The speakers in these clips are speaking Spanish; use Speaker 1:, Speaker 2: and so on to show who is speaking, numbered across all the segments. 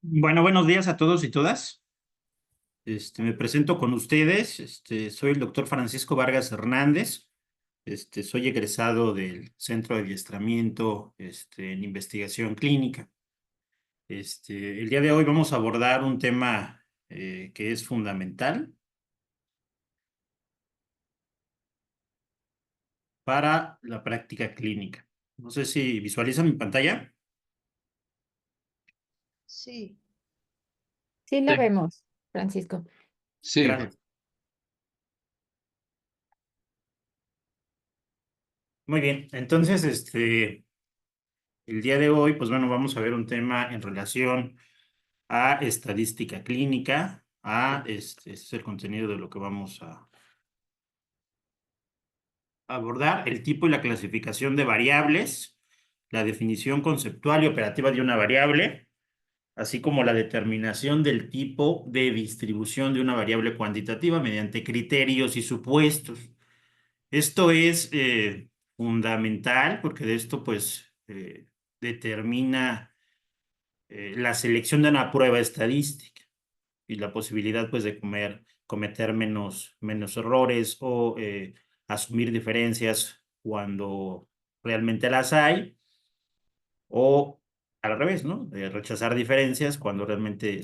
Speaker 1: Bueno, buenos días a todos y todas. Me presento con ustedes. Soy el doctor Francisco Vargas Hernández. Soy egresado del Centro de Adiestramiento, en Investigación Clínica. El día de hoy vamos a abordar un tema que es fundamental para la práctica clínica. No sé si visualizan mi pantalla.
Speaker 2: Sí,
Speaker 3: Sí,
Speaker 4: Sí,
Speaker 3: la vemos, Francisco.
Speaker 4: sí,
Speaker 1: Gracias. Muy bien. Entonces, el día de hoy, pues bueno, vamos a ver un tema en relación a estadística clínica, este es el contenido de lo que vamos a abordar, el tipo y la clasificación de variables, la definición conceptual y operativa de una variable, así como la determinación del tipo de distribución de una variable cuantitativa mediante criterios y supuestos. Esto es fundamental porque de esto pues determina la selección de una prueba estadística y la posibilidad pues de cometer menos errores o asumir diferencias cuando realmente las hay, o al revés, ¿no? Rechazar diferencias cuando realmente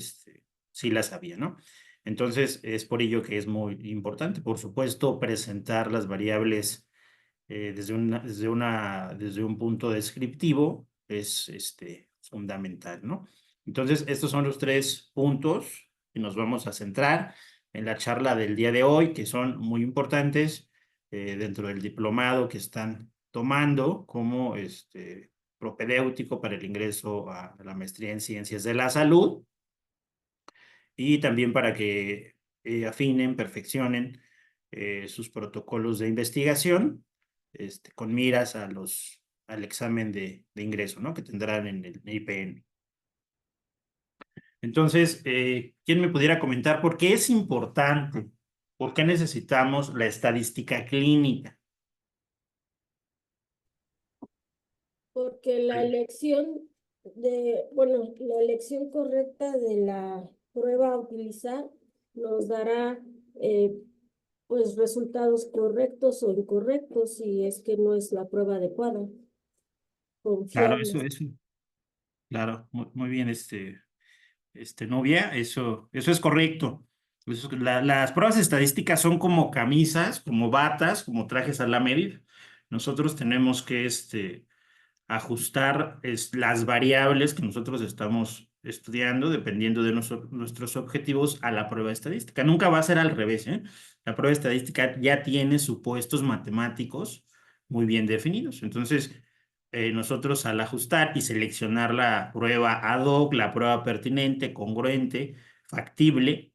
Speaker 1: sí las había, ¿no? Entonces es por ello que es muy importante, por supuesto, presentar las variables desde un punto descriptivo es fundamental, ¿no? Entonces, estos son los tres puntos y nos vamos a centrar en la charla del día de hoy, que son muy importantes dentro del diplomado que están tomando como propedéutico para el ingreso a la maestría en Ciencias de la Salud y también para que afinen, perfeccionen sus protocolos de investigación con miras al examen de ingreso, ¿no? Que tendrán en el IPN. Entonces, ¿quién me pudiera comentar por qué es importante? ¿Por qué necesitamos la estadística clínica?
Speaker 2: porque la elección correcta de la prueba a utilizar nos dará pues resultados correctos o incorrectos si es que no es la prueba adecuada,
Speaker 1: Claro,
Speaker 2: confiable.
Speaker 1: claro, muy bien, novia, eso es correcto. Las pruebas estadísticas son como camisas, como batas, como trajes a la medida. Nosotros tenemos que ajustar las variables que nosotros estamos estudiando dependiendo de nuestros objetivos a la prueba estadística. Nunca va a ser al revés, ¿eh? La prueba estadística ya tiene supuestos matemáticos muy bien definidos. Entonces, nosotros al ajustar y seleccionar la prueba ad hoc, la prueba pertinente, congruente, factible,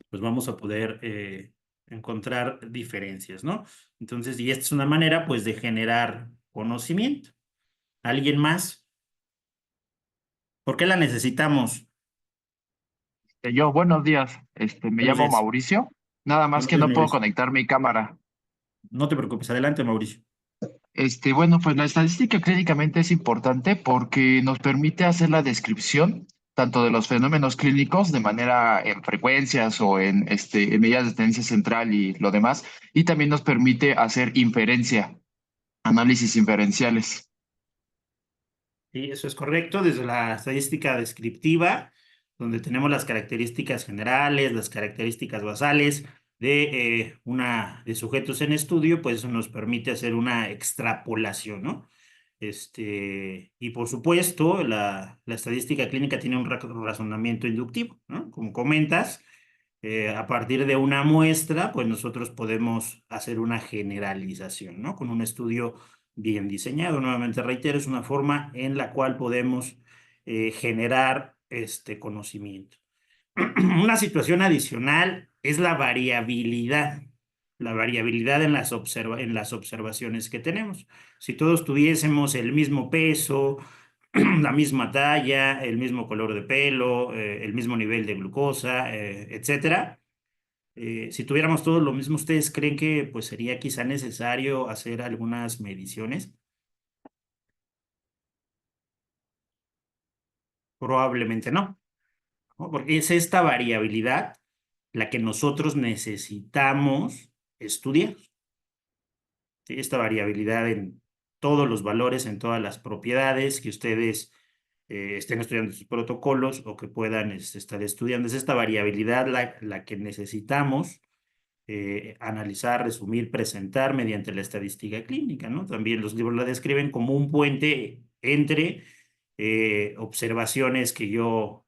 Speaker 1: pues vamos a poder encontrar diferencias, ¿no? Entonces, y esta es una manera, pues, de generar conocimiento. ¿Alguien más? ¿Por qué la necesitamos?
Speaker 4: Yo, buenos días. Me
Speaker 1: Buenos
Speaker 4: llamo
Speaker 1: días.
Speaker 4: Mauricio. Nada más
Speaker 1: Buenos
Speaker 4: que
Speaker 1: días,
Speaker 4: no puedo
Speaker 1: Mauricio.
Speaker 4: conectar mi cámara.
Speaker 1: No te preocupes. Adelante, Mauricio.
Speaker 4: Bueno, pues la estadística clínicamente es importante porque nos permite hacer la descripción tanto de los fenómenos clínicos de manera en frecuencias o en medidas de tendencia central y lo demás, y también nos permite hacer inferencia, análisis inferenciales.
Speaker 1: Sí, eso es correcto. Desde la estadística descriptiva, donde tenemos las características generales, las características basales de sujetos en estudio, pues eso nos permite hacer una extrapolación, ¿no? Y por supuesto, la estadística clínica tiene un razonamiento inductivo, ¿no? Como comentas, a partir de una muestra, pues nosotros podemos hacer una generalización, ¿no? Con un estudio bien diseñado. Nuevamente reitero, es una forma en la cual podemos generar este conocimiento. Una situación adicional es la variabilidad en en las observaciones que tenemos. Si todos tuviésemos el mismo peso, la misma talla, el mismo color de pelo, el mismo nivel de glucosa, etcétera, si tuviéramos todos lo mismo, ¿ustedes creen que pues sería quizá necesario hacer algunas mediciones? Probablemente no. ¿no? Porque es esta variabilidad la que nosotros necesitamos estudiar. ¿Sí? Esta variabilidad en todos los valores, en todas las propiedades que ustedes estén estudiando sus protocolos o que puedan estar estudiando. Es esta variabilidad la que necesitamos analizar, resumir, presentar mediante la estadística clínica, ¿no? También los libros la describen como un puente entre observaciones que yo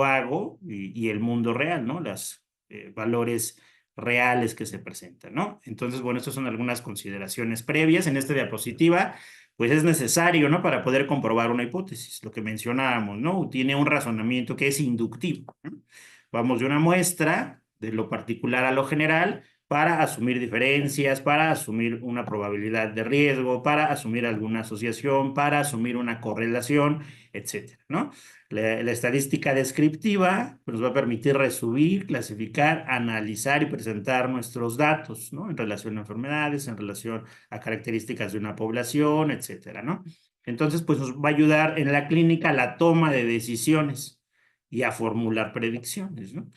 Speaker 1: hago y el mundo real, ¿no? Los valores reales que se presentan, ¿no? Entonces, bueno, estas son algunas consideraciones previas. En esta diapositiva, pues es necesario, ¿no? Para poder comprobar una hipótesis, lo que mencionábamos, ¿no? Tiene un razonamiento que es inductivo, ¿no? Vamos de una muestra, de lo particular a lo general, para asumir diferencias, para asumir una probabilidad de riesgo, para asumir alguna asociación, para asumir una correlación, etcétera, ¿no? La estadística descriptiva nos va a permitir resumir, clasificar, analizar y presentar nuestros datos, ¿no? En relación a enfermedades, en relación a características de una población, etcétera, ¿no? Entonces, pues nos va a ayudar en la clínica a la toma de decisiones y a formular predicciones, ¿no?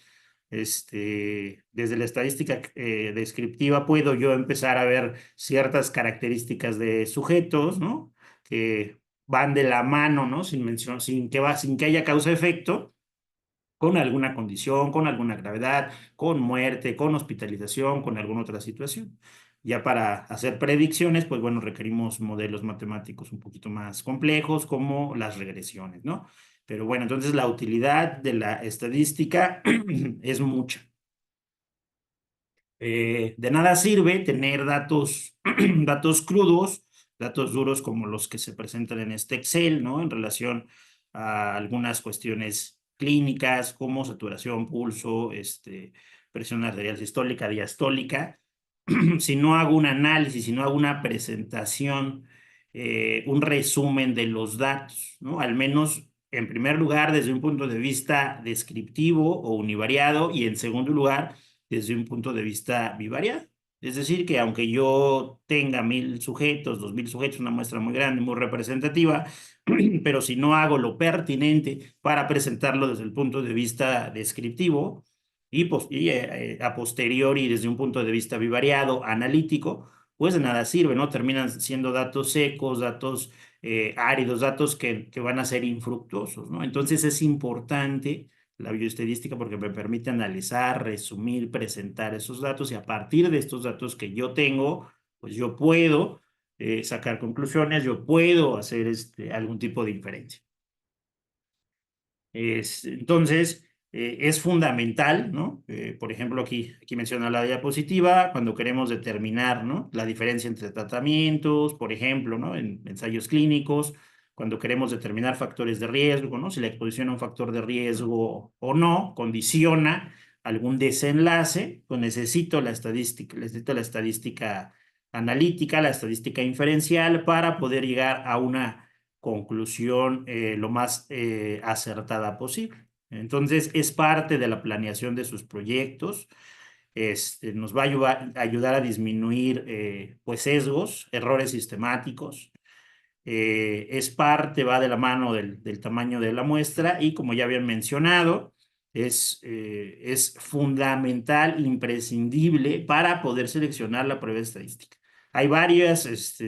Speaker 1: Desde la estadística descriptiva puedo yo empezar a ver ciertas características de sujetos, ¿no? Que van de la mano, ¿no? Sin que haya causa-efecto, con alguna condición, con alguna gravedad, con muerte, con hospitalización, con alguna otra situación. Ya para hacer predicciones, pues bueno, requerimos modelos matemáticos un poquito más complejos, como las regresiones, ¿no? Pero bueno, entonces la utilidad de la estadística es mucha. De nada sirve tener datos, datos crudos, datos duros como los que se presentan en este Excel, ¿no? En relación a algunas cuestiones clínicas como saturación, pulso, presión arterial sistólica, diastólica. Si no hago un análisis, si no hago una presentación, un resumen de los datos, ¿no? Al menos, en primer lugar, desde un punto de vista descriptivo o univariado, y en segundo lugar, desde un punto de vista bivariado. Es decir, que aunque yo tenga 1000 sujetos, 2000 sujetos, una muestra muy grande, muy representativa, pero si no hago lo pertinente para presentarlo desde el punto de vista descriptivo a posteriori desde un punto de vista bivariado, analítico, pues de nada sirve, ¿no? Terminan siendo datos secos, datos áridos, datos que van a ser infructuosos, ¿no? Entonces es importante la bioestadística porque me permite analizar, resumir, presentar esos datos y a partir de estos datos que yo tengo, pues yo puedo sacar conclusiones, yo puedo hacer algún tipo de inferencia. Entonces, es fundamental, ¿no? Por ejemplo, aquí menciona la diapositiva, cuando queremos determinar, ¿no? La diferencia entre tratamientos, por ejemplo, ¿no? En ensayos clínicos, cuando queremos determinar factores de riesgo, ¿no? Si la exposición a un factor de riesgo o no condiciona algún desenlace, pues necesito la estadística analítica, la estadística inferencial para poder llegar a una conclusión lo más acertada posible. Entonces, es parte de la planeación de sus proyectos. Nos va a ayudar a disminuir pues sesgos, errores sistemáticos. Es parte, va de la mano del tamaño de la muestra y como ya habían mencionado, es fundamental, imprescindible para poder seleccionar la prueba estadística. Hay varios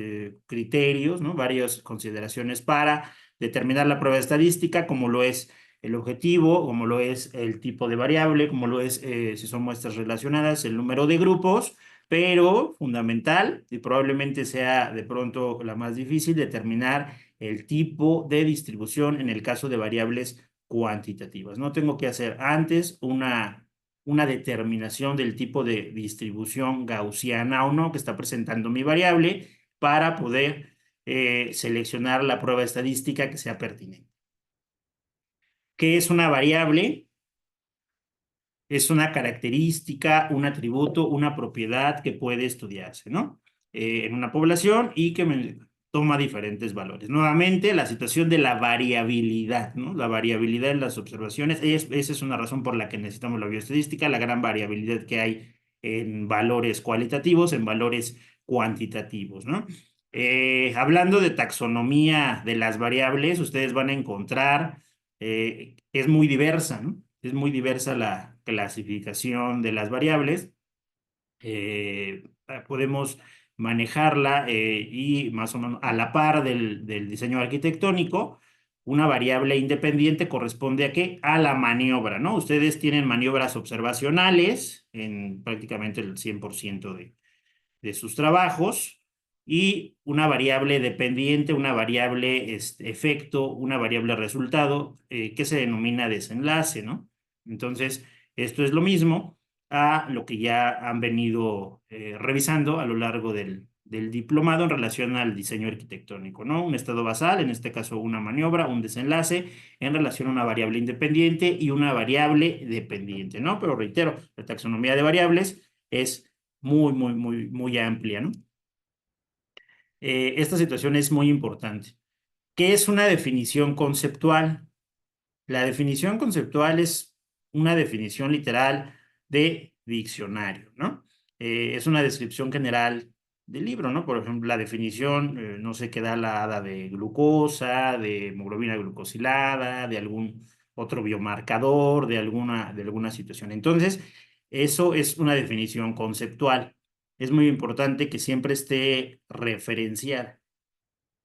Speaker 1: criterios, ¿no? Varias consideraciones para determinar la prueba estadística, como lo es el objetivo, como lo es el tipo de variable, como lo es si son muestras relacionadas, el número de grupos, pero fundamental y probablemente sea de pronto la más difícil, determinar el tipo de distribución en el caso de variables cuantitativas. No tengo que hacer antes una determinación del tipo de distribución gaussiana o no que está presentando mi variable para poder seleccionar la prueba estadística que sea pertinente. ¿Qué es una variable? Es una característica, un atributo, una propiedad que puede estudiarse, ¿no? En una población y que toma diferentes valores. Nuevamente, la situación de la variabilidad, ¿no? La variabilidad en las observaciones, esa es una razón por la que necesitamos la bioestadística, la gran variabilidad que hay en valores cualitativos, en valores cuantitativos, ¿no? Hablando de taxonomía de las variables, ustedes van a encontrar es muy diversa, ¿no? Es muy diversa la clasificación de las variables. Podemos manejarla y más o menos a la par del diseño arquitectónico. Una variable independiente corresponde a qué? A la maniobra, ¿no? Ustedes tienen maniobras observacionales en prácticamente el 100% de sus trabajos y una variable dependiente, una variable efecto, una variable resultado que se denomina desenlace, ¿no? Entonces, esto es lo mismo a lo que ya han venido revisando a lo largo del diplomado en relación al diseño arquitectónico, ¿no? Un estado basal, en este caso una maniobra, un desenlace, en relación a una variable independiente y una variable dependiente, ¿no? Pero reitero, la taxonomía de variables es muy amplia, ¿no? Esta situación es muy importante. ¿Qué es una definición conceptual? La definición conceptual es una definición literal de diccionario, ¿no? Es una descripción general del libro, ¿no? Por ejemplo, la definición, no sé qué da la hada de glucosa, de hemoglobina glucosilada, de algún otro biomarcador, de alguna situación. Entonces, eso es una definición conceptual. Es muy importante que siempre esté referenciada.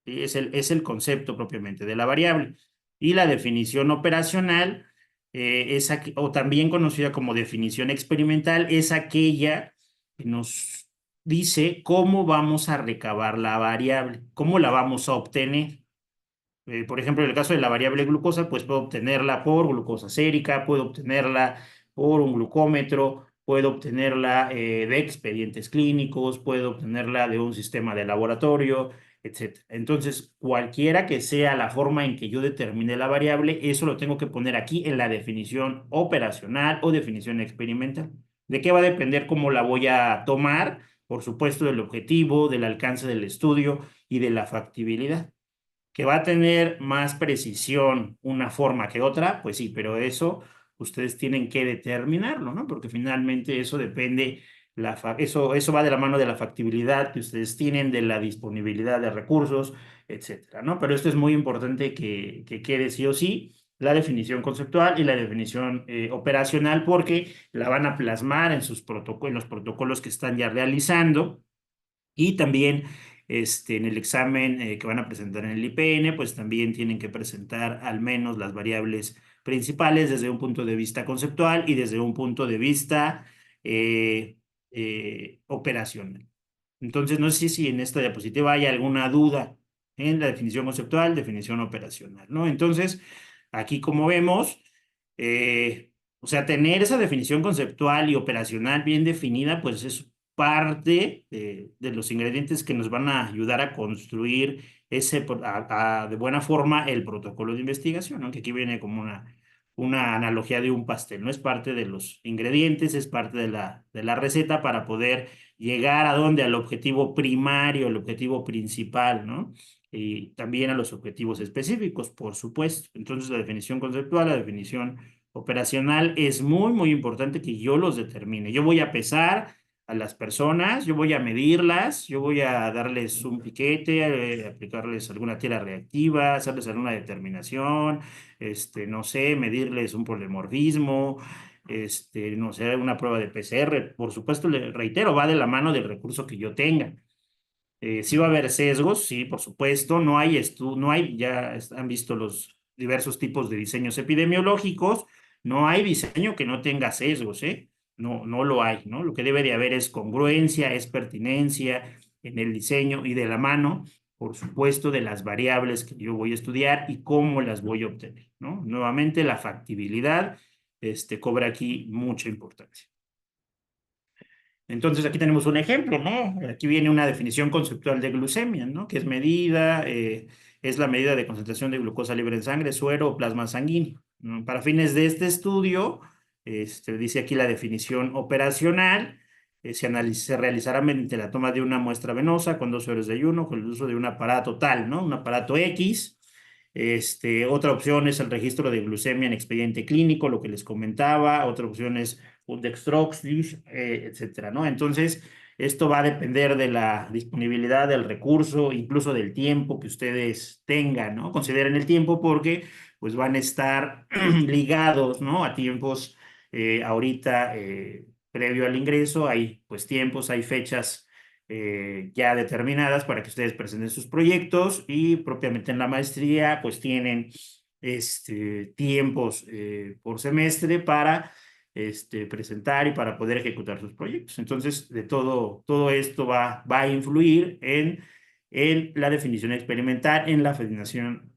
Speaker 1: ¿Sí? Es el concepto propiamente de la variable. Y la definición operacional, o también conocida como definición experimental, es aquella que nos dice cómo vamos a recabar la variable, cómo la vamos a obtener. Por ejemplo, en el caso de la variable glucosa, pues puedo obtenerla por glucosa sérica, puedo obtenerla por un glucómetro, puedo obtenerla de expedientes clínicos, puedo obtenerla de un sistema de laboratorio, etc. Entonces, cualquiera que sea la forma en que yo determine la variable, eso lo tengo que poner aquí en la definición operacional o definición experimental. ¿De qué va a depender cómo la voy a tomar? Por supuesto, del objetivo, del alcance del estudio y de la factibilidad. ¿Que va a tener más precisión una forma que otra? Pues sí, pero eso ustedes tienen que determinarlo, ¿no? Porque finalmente eso depende, eso va de la mano de la factibilidad que ustedes tienen, de la disponibilidad de recursos, etcétera, ¿no? Pero esto es muy importante que quede sí o sí la definición conceptual y la definición operacional, porque la van a plasmar en en los protocolos que están ya realizando. Y también en el examen que van a presentar en el IPN, pues también tienen que presentar al menos las variables principales desde un punto de vista conceptual y desde un punto de vista operacional. Entonces, no sé si en esta diapositiva hay alguna duda en la definición conceptual, definición operacional, ¿no? Entonces, aquí como vemos, o sea, tener esa definición conceptual y operacional bien definida, pues es parte de los ingredientes que nos van a ayudar a construir de buena forma el protocolo de investigación, ¿no? Que aquí viene como una analogía de un pastel, ¿no? Es parte de los ingredientes, es parte de la receta para poder llegar a dónde, al objetivo primario, el objetivo principal, ¿no? Y también a los objetivos específicos, por supuesto. Entonces, la definición conceptual, la definición operacional, es muy importante que yo los determine. Yo voy a pesar a las personas, yo voy a medirlas, yo voy a darles un piquete, aplicarles alguna tela reactiva, hacerles alguna determinación, no sé, medirles un polimorfismo, no sé, una prueba de PCR. Por supuesto, le reitero, va de la mano del recurso que yo tenga. Sí va a haber sesgos, sí, por supuesto. Ya han visto los diversos tipos de diseños epidemiológicos. No hay diseño que no tenga sesgos, ¿eh? No, no lo hay, ¿no? Lo que debe de haber es congruencia, es pertinencia en el diseño y de la mano, por supuesto, de las variables que yo voy a estudiar y cómo las voy a obtener, ¿no? Nuevamente, la factibilidad, cobra aquí mucha importancia. Entonces aquí tenemos un ejemplo, ¿no? Aquí viene una definición conceptual de glucemia, ¿no? Que es la medida de concentración de glucosa libre en sangre, suero o plasma sanguíneo, ¿no? Para fines de este estudio, dice aquí la definición operacional, se realizará mediante la toma de una muestra venosa con 2 horas de ayuno, con el uso de un aparato tal, ¿no? Un aparato X. Otra opción es el registro de glucemia en expediente clínico, lo que les comentaba. Otra opción es un dextroxis, etcétera, ¿no? Entonces, Esto va a depender de la disponibilidad del recurso, incluso del tiempo que ustedes tengan, ¿no? Consideren el tiempo porque pues van a estar ligados, ¿no? A tiempos ahorita previo al ingreso, hay pues tiempos, hay fechas ya determinadas para que ustedes presenten sus proyectos y propiamente en la maestría pues tienen tiempos por semestre para presentar y para poder ejecutar sus proyectos. Entonces, todo esto va a influir en la definición experimental, en la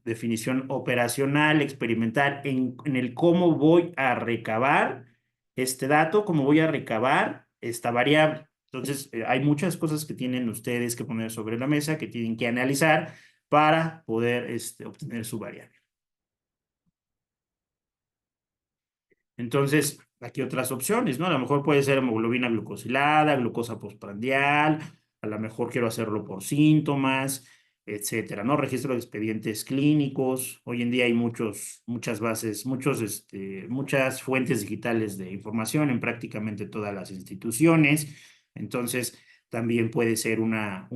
Speaker 1: definición operacional, experimental, en el cómo voy a recabar este dato, cómo voy a recabar esta variable. Entonces, hay muchas cosas que tienen ustedes que poner sobre la mesa, que tienen que analizar para poder obtener su variable. Entonces, aquí otras opciones, ¿no? A lo mejor puede ser hemoglobina glucosilada, glucosa postprandial, a lo mejor quiero hacerlo por síntomas, etcétera, ¿no? Registro de expedientes clínicos. Hoy en día hay muchas bases, muchas fuentes digitales de información en prácticamente todas las instituciones. Entonces, también puede ser una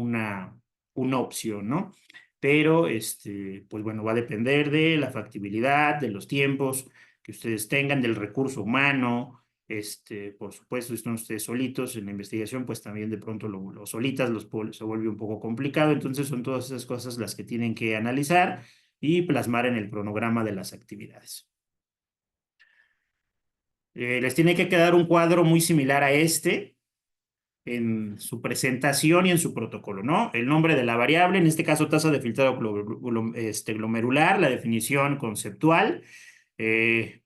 Speaker 1: opción, ¿no? Pero, pues bueno, va a depender de la factibilidad, de los tiempos que ustedes tengan, del recurso humano, por supuesto, si están ustedes solitos en la investigación, pues también de pronto lo solitas se vuelve un poco complicado, entonces son todas esas cosas las que tienen que analizar y plasmar en el cronograma de las actividades. Les tiene que quedar un cuadro muy similar a en su presentación y en su protocolo, ¿no? El nombre de la variable, en este caso tasa de filtrado glomerular, la definición conceptual, que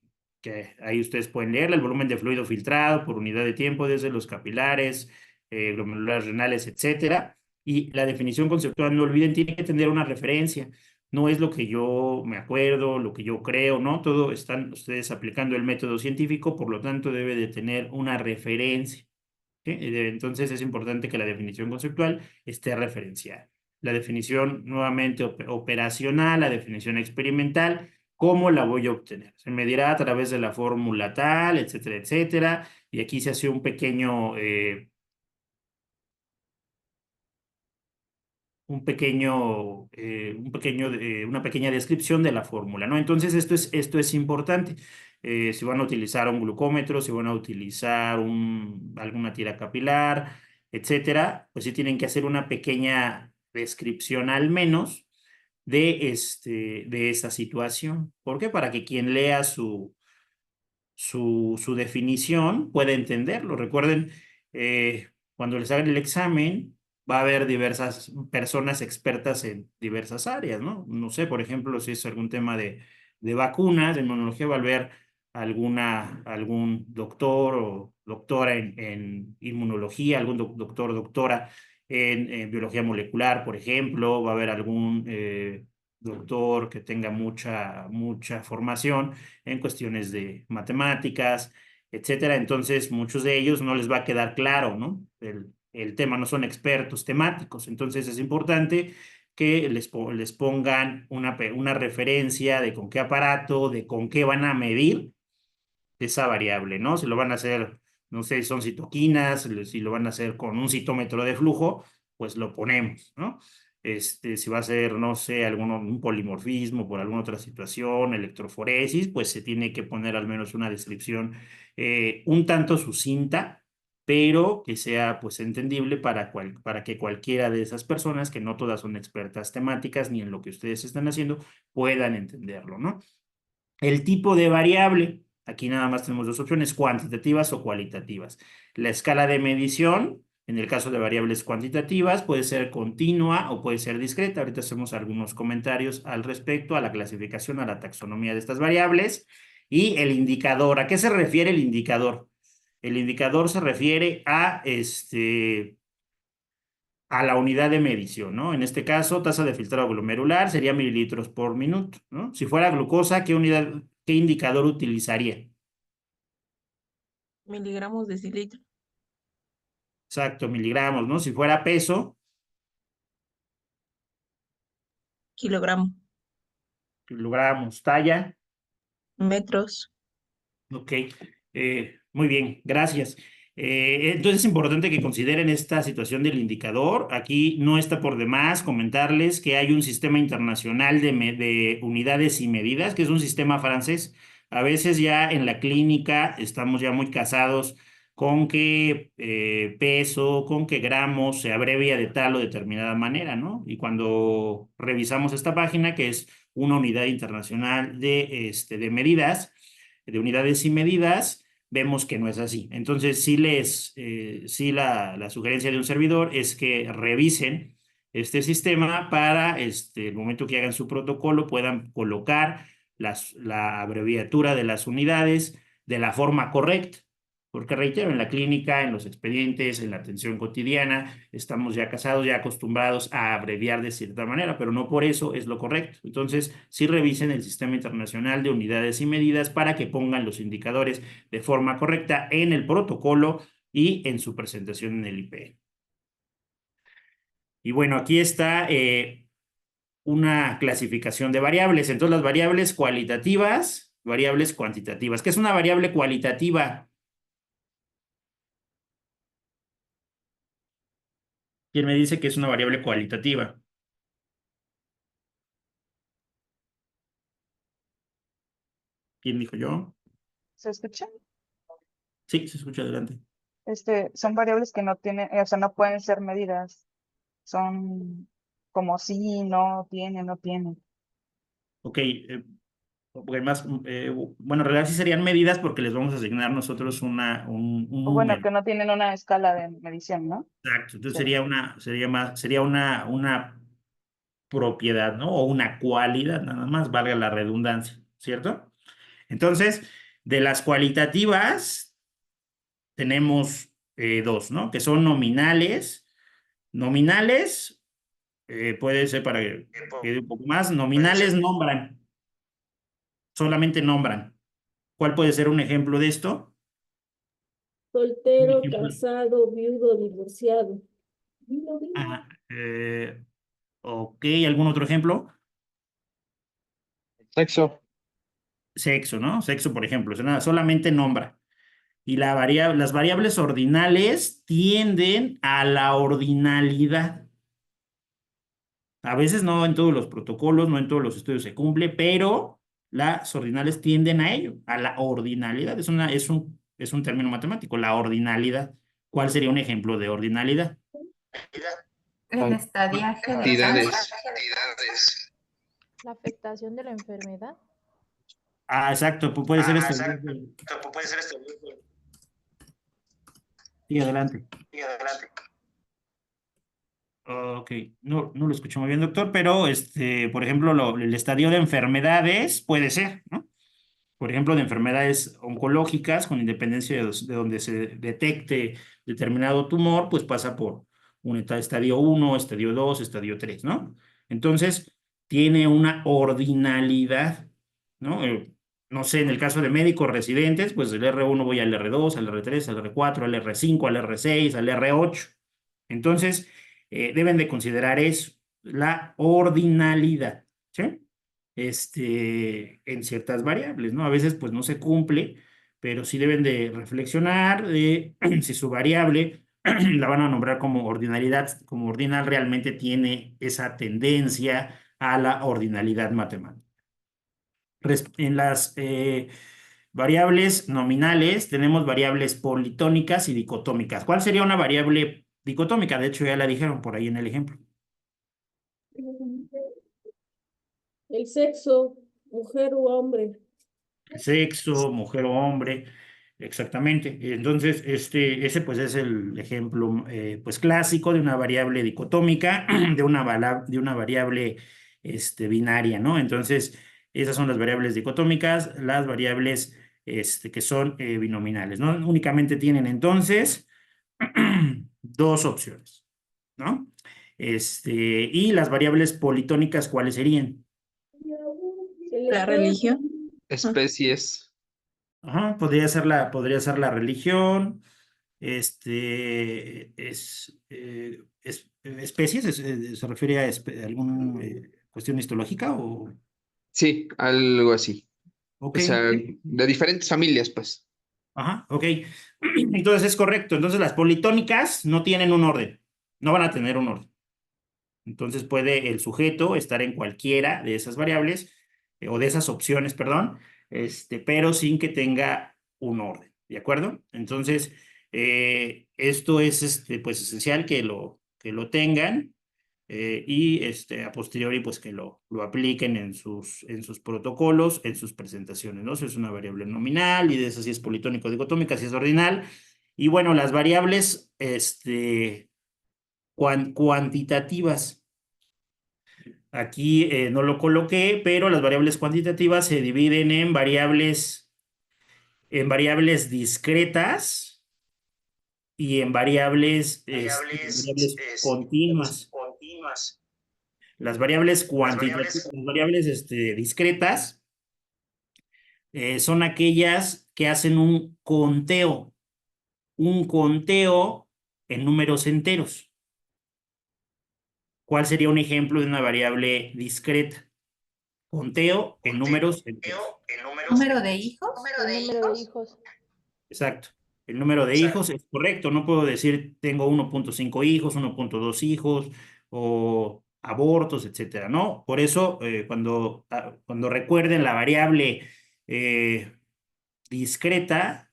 Speaker 1: ahí ustedes pueden leerla, el volumen de fluido filtrado por unidad de tiempo desde los capilares, glomerulares renales, etcétera. Y la definición conceptual, no olviden, tiene que tener una referencia. No es lo que yo me acuerdo, lo que yo creo, ¿no? Todo están ustedes aplicando el método científico, por lo tanto debe de tener una referencia. ¿Sí? Entonces es importante que la definición conceptual esté referenciada. La definición nuevamente operacional, la definición experimental, ¿cómo la voy a obtener? Se medirá a través de la fórmula tal, etcétera, etcétera. Y aquí se hace una pequeña descripción de la fórmula, ¿no? Entonces, esto es importante. Si van a utilizar un glucómetro, si van a utilizar alguna tira capilar, etcétera, pues sí tienen que hacer una pequeña descripción al menos de esa situación. ¿Por qué? Para que quien lea su definición pueda entenderlo. Recuerden, cuando les hagan el examen, va a haber diversas personas expertas en diversas áreas, ¿no? No sé, por ejemplo, si es algún tema de vacunas, de inmunología, va a haber algún doctor o doctora en inmunología, algún doctor o doctora en biología molecular, por ejemplo, va a haber algún doctor que tenga mucha formación en cuestiones de matemáticas, etcétera. Entonces, muchos de ellos no les va a quedar claro, ¿no? El tema, no son expertos temáticos. Entonces, es importante que les pongan una referencia de con qué aparato, de con qué van a medir esa variable, ¿no? Si lo van a hacer, no sé, son citoquinas, si lo van a hacer con un citómetro de flujo, pues lo ponemos, ¿no? Si va a ser, no sé, un polimorfismo por alguna otra situación, electroforesis, pues se tiene que poner al menos una descripción un tanto sucinta, pero que sea pues entendible para que cualquiera de esas personas, que no todas son expertas temáticas ni en lo que ustedes están haciendo, puedan entenderlo, ¿no? El tipo de variable, aquí nada más tenemos dos opciones, cuantitativas o cualitativas. La escala de medición, en el caso de variables cuantitativas, puede ser continua o puede ser discreta. Ahorita hacemos algunos comentarios al respecto a la clasificación, a la taxonomía de estas variables. Y el indicador, ¿a qué se refiere el indicador? El indicador se refiere a la unidad de medición, ¿no? En este caso, tasa de filtrado glomerular sería mililitros por minuto, ¿no? Si fuera glucosa, qué indicador utilizaría?
Speaker 5: Miligramos decilitro.
Speaker 1: Exacto, miligramos, ¿no? Si fuera peso,
Speaker 5: Kilogramo.
Speaker 1: kilogramos, talla.
Speaker 5: Metros.
Speaker 1: Ok, muy bien, gracias. Entonces es importante que consideren esta situación del indicador. Aquí no está por demás comentarles que hay un sistema internacional de unidades y medidas, que es un sistema francés. A veces ya en la clínica estamos ya muy casados con que peso, con que gramos se abrevia de tal o determinada manera, ¿no? Y cuando revisamos esta página, que es una unidad internacional de medidas, de unidades y medidas, vemos que no es así. Entonces, sí la sugerencia de un servidor es que revisen este sistema para el momento que hagan su protocolo puedan colocar la abreviatura de las unidades de la forma correcta. Porque reitero, en la clínica, en los expedientes, en la atención cotidiana, estamos ya casados, ya acostumbrados a abreviar de cierta manera, pero no por eso es lo correcto. Entonces, sí revisen el Sistema Internacional de Unidades y Medidas para que pongan los indicadores de forma correcta en el protocolo y en su presentación en el IPE. Y bueno, aquí está una clasificación de variables. Entonces, las variables cualitativas, variables cuantitativas. ¿Qué es una variable cualitativa? ¿Quién me dice que es una variable cualitativa? ¿Quién dijo yo?
Speaker 6: ¿Se escucha?
Speaker 1: Sí, se escucha adelante.
Speaker 6: Son variables que no tienen, o sea, no pueden ser medidas. Son como sí, no, tiene, no tiene.
Speaker 1: Ok, porque más, bueno, en realidad sí serían medidas porque les vamos a asignar nosotros un
Speaker 6: O bueno,
Speaker 1: número.
Speaker 6: que no tienen una escala de medición, ¿no?
Speaker 1: Exacto, entonces
Speaker 6: Sí.
Speaker 1: sería una propiedad, ¿no? O una cualidad, nada más, valga la redundancia, ¿cierto? Entonces, de las cualitativas tenemos dos, ¿no? Que son nominales. Nominales, puede ser para que quede un poco más, nominales nombran, solamente nombran. ¿Cuál puede ser un ejemplo de esto? Un
Speaker 2: Soltero,
Speaker 1: ejemplo.
Speaker 2: casado, viudo, divorciado. Dilo, dilo.
Speaker 1: Ah, ok, ¿algún otro ejemplo?
Speaker 4: Sexo.
Speaker 1: Sexo, ¿no? Sexo, por ejemplo, o sea, nada, solamente nombra. Y las variables ordinales tienden a la ordinalidad. A veces no en todos los protocolos, no en todos los estudios se cumple, pero las ordinales tienden a ello, a la ordinalidad. Es un término matemático, la ordinalidad. ¿Cuál sería un ejemplo de ordinalidad?
Speaker 3: El estadiaje de
Speaker 7: Entidades.
Speaker 8: La afectación de la enfermedad.
Speaker 1: Ah, exacto, puede ser esto.
Speaker 7: Puede ser esto.
Speaker 1: Sí, adelante.
Speaker 7: Sí, adelante.
Speaker 1: Ok, no lo escucho muy bien, doctor, pero por ejemplo, el estadio de enfermedades puede ser, ¿no? Por ejemplo, de enfermedades oncológicas, con independencia de donde se detecte determinado tumor, pues pasa por un estadio 1, estadio 2, estadio 3, ¿no? Entonces, tiene una ordinalidad, ¿no? No sé, en el caso de médicos residentes, pues del R1 voy al R2, al R3, al R4, al R5, al R6, al R8. Entonces, deben de considerar eso, la ordinalidad, ¿sí? En ciertas variables, ¿no? A veces pues no se cumple, pero sí deben de reflexionar de si su variable la van a nombrar como ordinalidad, como ordinal realmente tiene esa tendencia a la ordinalidad matemática. En las variables nominales tenemos variables politónicas y dicotómicas. ¿Cuál sería una variable dicotómica? De hecho ya la dijeron por ahí en el ejemplo.
Speaker 2: El sexo, mujer u hombre.
Speaker 1: Sexo, mujer o hombre, exactamente. Entonces, ese pues es el ejemplo pues clásico de una variable dicotómica, de una variable binaria, ¿no? Entonces, esas son las variables dicotómicas, las variables que son binominales, ¿no? Únicamente tienen entonces dos opciones, ¿no? Y las variables politónicas, ¿cuáles serían?
Speaker 5: La religión.
Speaker 7: Especies.
Speaker 1: Ajá, podría ser la religión, especies, ¿se refiere a alguna cuestión histológica
Speaker 7: Sí, algo así.
Speaker 1: ok,
Speaker 7: O sea, de diferentes familias, pues.
Speaker 1: Ajá, ok. Entonces es correcto. Entonces las politónicas no tienen un orden, no van a tener un orden. Entonces puede el sujeto estar en cualquiera de esas variables o de esas opciones, perdón, pero sin que tenga un orden, ¿de acuerdo? Entonces, esto es pues esencial que lo tengan y a posteriori pues que lo apliquen en sus protocolos, en sus presentaciones, ¿no? Si es una variable nominal y de esas si es politónico dicotómica, si es ordinal. Y bueno, las variables cuantitativas. Aquí no lo coloqué, pero las variables cuantitativas se dividen en variables discretas y en variables continuas. Las variables cuantitativas, las variables discretas son aquellas que hacen un conteo en números enteros. ¿Cuál sería un ejemplo de una variable discreta? Conteo en números enteros.
Speaker 3: ¿Número de hijos?
Speaker 8: El número de hijos.
Speaker 1: Exacto. El número de hijos es correcto. No puedo decir tengo 1.5 hijos, 1.2 hijos o abortos, etcétera, ¿no? Por eso, cuando recuerden la variable eh, discreta,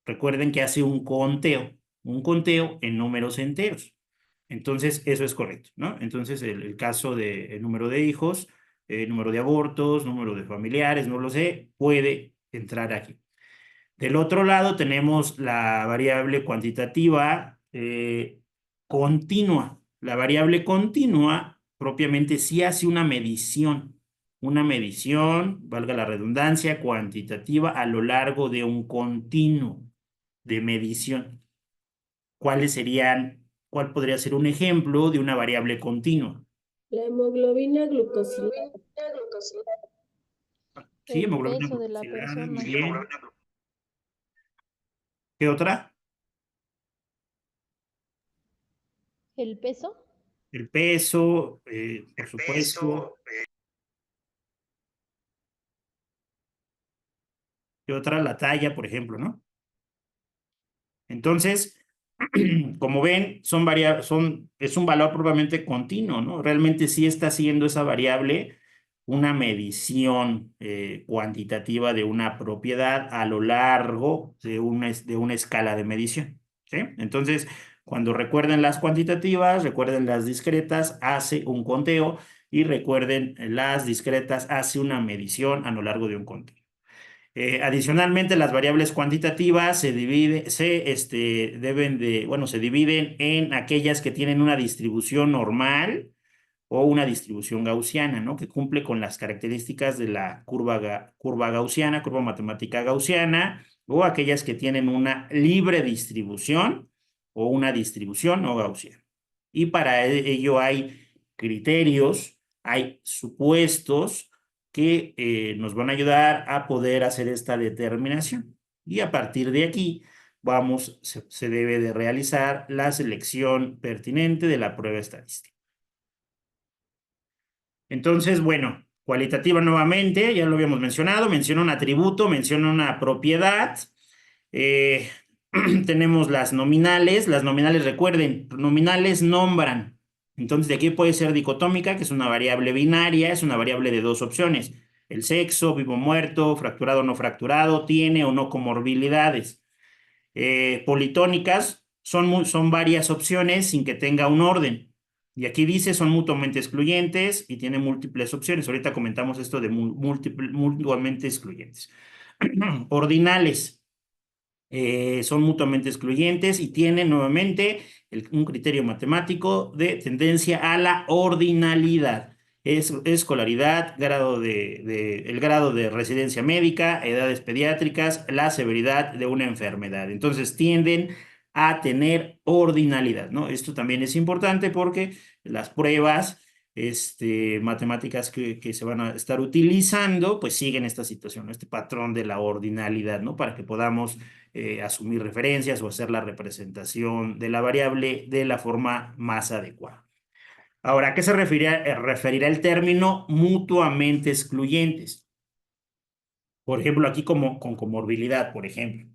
Speaker 1: recuerden que hace un conteo en números enteros. Entonces, eso es correcto, ¿no? Entonces, el caso del número de hijos, número de abortos, número de familiares, no lo sé, puede entrar aquí. Del otro lado tenemos la variable cuantitativa continua. La variable continua propiamente sí hace una medición, valga la redundancia, cuantitativa a lo largo de un continuo de medición. ¿Cuál podría ser un ejemplo de una variable continua?
Speaker 2: La hemoglobina glucosilada.
Speaker 1: Sí,
Speaker 8: El
Speaker 1: hemoglobina
Speaker 8: peso de la
Speaker 1: glucosilada, muy
Speaker 8: persona.
Speaker 1: bien. ¿Qué otra?
Speaker 8: El peso.
Speaker 1: El peso, por supuesto. ¿Qué otra? La talla, por ejemplo, ¿no? Entonces, como ven, es un valor propiamente continuo, ¿no? Realmente sí está haciendo esa variable una medición cuantitativa de una propiedad a lo largo de una escala de medición, ¿sí? Entonces, cuando recuerden las cuantitativas, recuerden las discretas, hace un conteo y recuerden las discretas, hace una medición a lo largo de un conteo. Adicionalmente, las variables cuantitativas se dividen en aquellas que tienen una distribución normal o una distribución gaussiana, ¿no? Que cumple con las características de la curva gaussiana, curva matemática gaussiana, o aquellas que tienen una libre distribución o una distribución no gaussiana. Y para ello hay criterios, hay supuestos que nos van a ayudar a poder hacer esta determinación. Y a partir de aquí, se debe de realizar la selección pertinente de la prueba estadística. Entonces, bueno, cualitativa nuevamente, ya lo habíamos mencionado, menciona un atributo, menciona una propiedad. Tenemos las nominales recuerden, nominales nombran. Entonces, de aquí puede ser dicotómica, que es una variable binaria, es una variable de dos opciones. El sexo, vivo o muerto, fracturado o no fracturado, tiene o no comorbilidades. Politónicas son varias opciones sin que tenga un orden. Y aquí dice son mutuamente excluyentes y tiene múltiples opciones. Ahorita comentamos esto de mutuamente excluyentes. Ordinales son mutuamente excluyentes y tienen nuevamente un criterio matemático de tendencia a la ordinalidad. Es escolaridad, el grado de residencia médica, edades pediátricas, la severidad de una enfermedad. Entonces tienden a tener ordinalidad, ¿no? Esto también es importante porque las pruebas matemáticas que se van a estar utilizando, pues siguen esta situación, este patrón de la ordinalidad, ¿no? Para que podamos asumir referencias o hacer la representación de la variable de la forma más adecuada. Ahora, ¿a qué se referirá el término mutuamente excluyentes? Por ejemplo, aquí con comorbilidad, por ejemplo.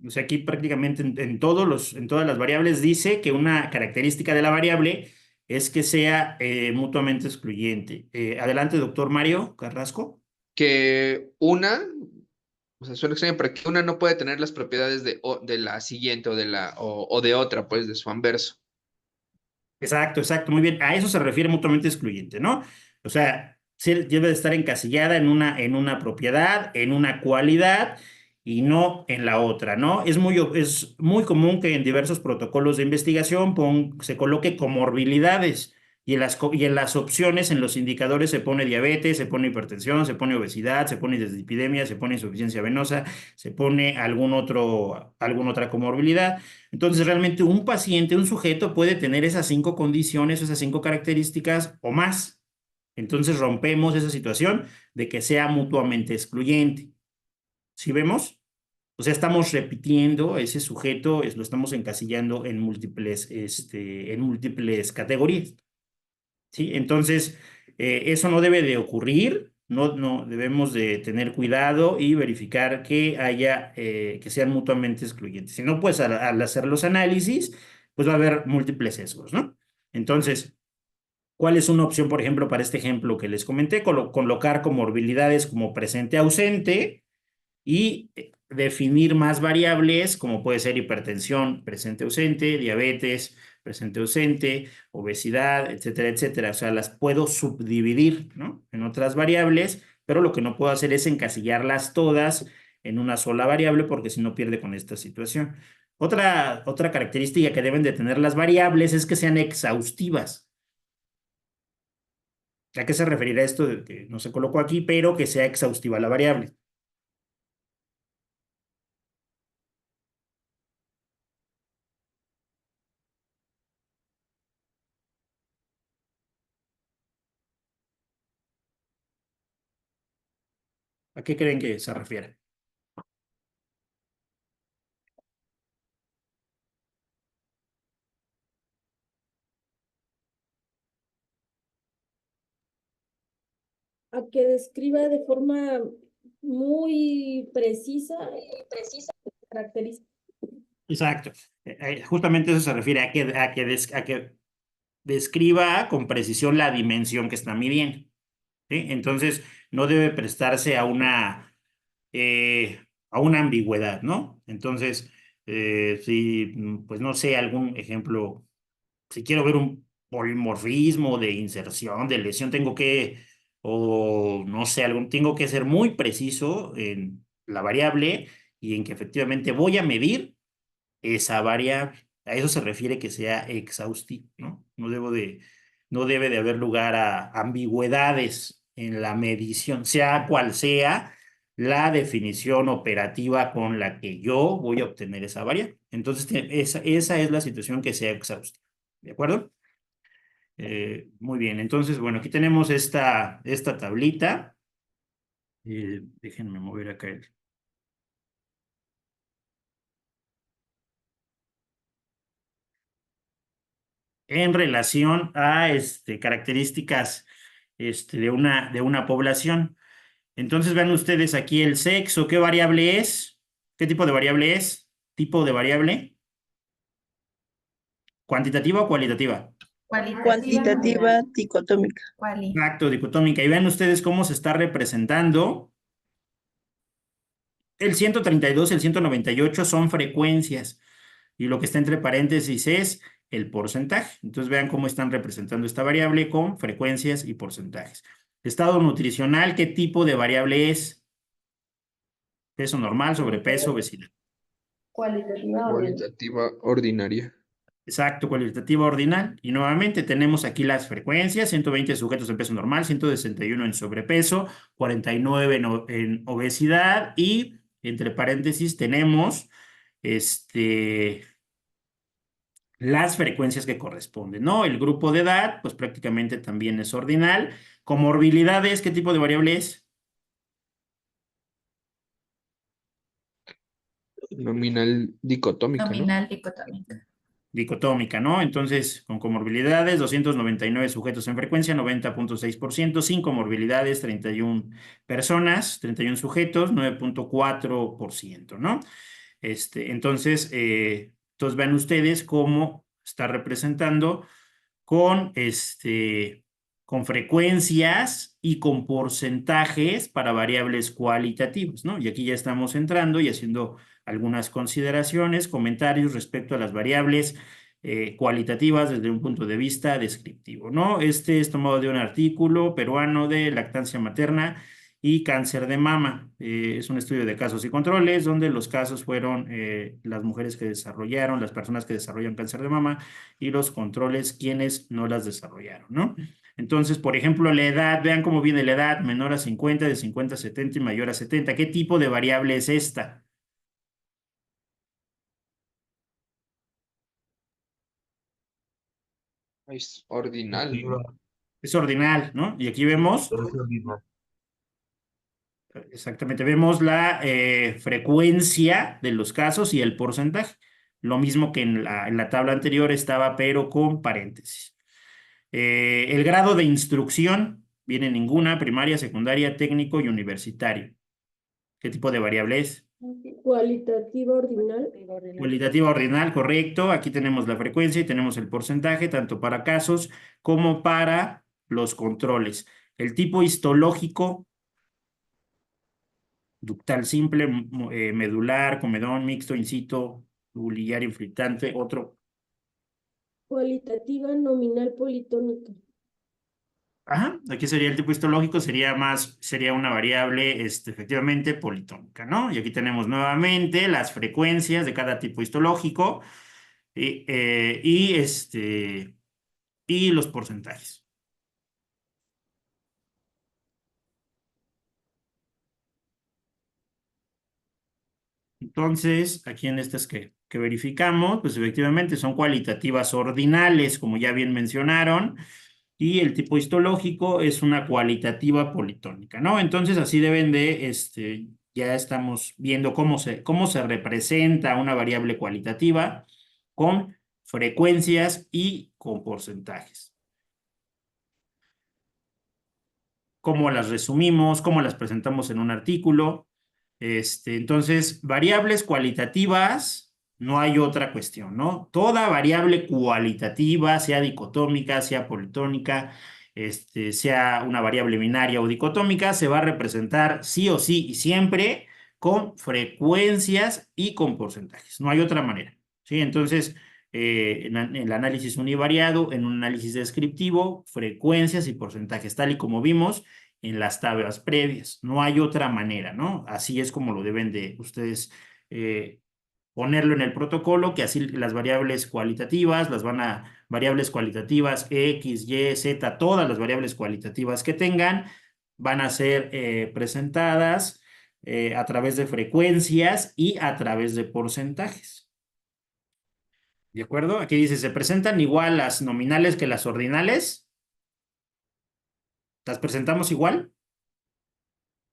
Speaker 1: O sea, aquí prácticamente en todas las variables dice que una característica de la variable es que sea mutuamente excluyente. Adelante, doctor Mario Carrasco.
Speaker 7: Que una, o sea, suena extraño, pero que una no puede tener las propiedades de la siguiente o de otra, pues, de su anverso.
Speaker 1: Exacto, exacto, muy bien. A eso se refiere mutuamente excluyente, ¿no? O sea, sí debe de estar encasillada en una propiedad, en una cualidad y no en la otra, ¿no? Es muy común que en diversos protocolos de investigación se coloque comorbilidades y en las opciones, en los indicadores se pone diabetes, se pone hipertensión, se pone obesidad, se pone dislipidemia, se pone insuficiencia venosa, se pone alguna otra comorbilidad. Entonces, realmente un paciente, un sujeto puede tener esas 5 condiciones, esas 5 características o más. Entonces, rompemos esa situación de que sea mutuamente excluyente. ¿Sí vemos? O sea, estamos repitiendo ese sujeto, lo estamos encasillando en múltiples categorías. ¿Sí? Entonces, eso no debe de ocurrir, no debemos de tener cuidado y verificar que sean mutuamente excluyentes. Si no, pues al hacer los análisis, pues va a haber múltiples sesgos, ¿no? Entonces, ¿cuál es una opción, por ejemplo, para este ejemplo que les comenté? Colocar comorbilidades como presente ausente y definir más variables como puede ser hipertensión presente ausente, diabetes presente ausente, obesidad, etcétera, etcétera. O sea, las puedo subdividir, ¿no? En otras variables, pero lo que no puedo hacer es encasillarlas todas en una sola variable porque si no pierde con esta situación. Otra característica que deben de tener las variables es que sean exhaustivas. ¿A qué se referirá esto de que no se colocó aquí, pero que sea exhaustiva la variable? ¿A qué creen que se refiere?
Speaker 2: A que describa de forma muy precisa características.
Speaker 1: Exacto. Justamente eso se refiere a que describa con precisión la dimensión que está midiendo. ¿Sí? Entonces, no debe prestarse a una ambigüedad, ¿no? Entonces, si, pues no sé, algún ejemplo, si quiero ver un polimorfismo de inserción, de lesión, o no sé, tengo que ser muy preciso en la variable y en que efectivamente voy a medir esa variable. A eso se refiere que sea exhaustivo, ¿no? No debe de haber lugar a ambigüedades en la medición, sea cual sea la definición operativa con la que yo voy a obtener esa variable. Entonces, esa es la situación que sea exhaustiva. ¿De acuerdo? Muy bien, entonces, bueno, aquí tenemos esta tablita. Déjenme mover acá en relación a características de una población. Entonces vean ustedes aquí el sexo, ¿qué variable es? ¿Qué tipo de variable es? ¿Tipo de variable? ¿Cuantitativa o cualitativa?
Speaker 5: Cuantitativa dicotómica.
Speaker 1: Exacto, dicotómica. Y vean ustedes cómo se está representando. El 132 y el 198 son frecuencias y lo que está entre paréntesis es el porcentaje. Entonces vean cómo están representando esta variable con frecuencias y porcentajes. Estado nutricional, ¿qué tipo de variable es? Peso normal, sobrepeso, obesidad.
Speaker 7: Cualitativa ordinaria.
Speaker 1: Exacto, cualitativa ordinal. Y nuevamente tenemos aquí las frecuencias, 120 sujetos en peso normal, 161 en sobrepeso, 49 en obesidad y entre paréntesis tenemos las frecuencias que corresponden, ¿no? El grupo de edad, pues prácticamente también es ordinal. Comorbilidades, ¿qué tipo de variable es?
Speaker 7: Nominal dicotómica, ¿no?
Speaker 3: Nominal dicotómica.
Speaker 1: Dicotómica, ¿no? Entonces, con comorbilidades, 299 sujetos en frecuencia, 90.6%, sin comorbilidades, 31 personas, 31 sujetos, 9.4%, ¿no? Entonces vean ustedes cómo está representando con, con frecuencias y con porcentajes para variables cualitativas, ¿no? Y aquí ya estamos entrando y haciendo algunas consideraciones, comentarios respecto a las variables cualitativas desde un punto de vista descriptivo, ¿no? Este es tomado de un artículo peruano de lactancia materna y cáncer de mama. Es un estudio de casos y controles donde los casos fueron las mujeres que desarrollaron, las personas que desarrollan cáncer de mama y los controles quienes no las desarrollaron, ¿no? Entonces, por ejemplo, la edad, vean cómo viene la edad, menor a 50, de 50 a 70 y mayor a 70. ¿Qué tipo de variable es esta?
Speaker 7: Es ordinal, ¿no?
Speaker 1: Es ordinal, ¿no? Y aquí vemos, exactamente, vemos la frecuencia de los casos y el porcentaje. Lo mismo que en la tabla anterior estaba, pero con paréntesis. El grado de instrucción, viene ninguna, primaria, secundaria, técnico y universitario. ¿Qué tipo de variable es?
Speaker 2: Cualitativa ordinal.
Speaker 1: Cualitativa ordinal, correcto. Aquí tenemos la frecuencia y tenemos el porcentaje, tanto para casos como para los controles. El tipo histológico, ductal simple, medular, comedón, mixto, incito, biliar, infiltrante, otro.
Speaker 2: Cualitativa nominal politónica.
Speaker 1: Ajá, aquí sería el tipo histológico, sería una variable, efectivamente, politónica, ¿no? Y aquí tenemos nuevamente las frecuencias de cada tipo histológico y los porcentajes. Entonces, aquí en estas que verificamos, pues efectivamente son cualitativas ordinales, como ya bien mencionaron, y el tipo histológico es una cualitativa politónica, ¿no? Entonces, así deben de, ya estamos viendo cómo se representa una variable cualitativa con frecuencias y con porcentajes. Cómo las resumimos, cómo las presentamos en un artículo. Entonces, variables cualitativas, no hay otra cuestión, ¿no? Toda variable cualitativa, sea dicotómica, sea politónica, sea una variable binaria o dicotómica, se va a representar sí o sí y siempre con frecuencias y con porcentajes. No hay otra manera, ¿sí? Entonces, en el análisis univariado, en un análisis descriptivo, frecuencias y porcentajes, tal y como vimos en las tablas previas. No hay otra manera, ¿no? Así es como lo deben de ustedes ponerlo en el protocolo, que así las variables cualitativas, variables cualitativas X, Y, Z, todas las variables cualitativas que tengan, van a ser presentadas a través de frecuencias y a través de porcentajes. ¿De acuerdo? Aquí dice, se presentan igual las nominales que las ordinales. ¿Las presentamos igual?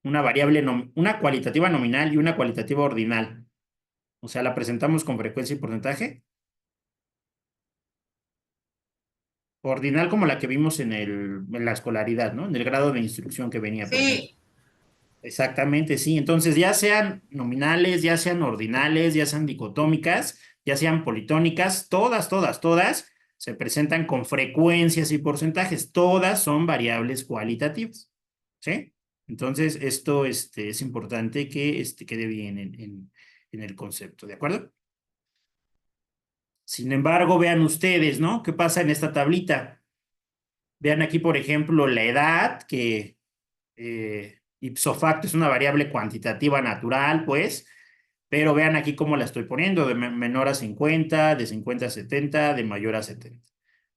Speaker 1: Una variable, una cualitativa nominal y una cualitativa ordinal. O sea, la presentamos con frecuencia y porcentaje. Ordinal como la que vimos en la escolaridad, ¿no? En el grado de instrucción que venía. Por ejemplo. Exactamente, sí. Entonces, ya sean nominales, ya sean ordinales, ya sean dicotómicas, ya sean politónicas, todas se presentan con frecuencias y porcentajes. Todas son variables cualitativas, ¿sí? Entonces, esto es importante que quede bien en el concepto, ¿de acuerdo? Sin embargo, vean ustedes, ¿no? ¿Qué pasa en esta tablita? Vean aquí, por ejemplo, la edad, que ipso facto es una variable cuantitativa natural, pues, pero vean aquí cómo la estoy poniendo, de menor a 50, de 50 a 70, de mayor a 70.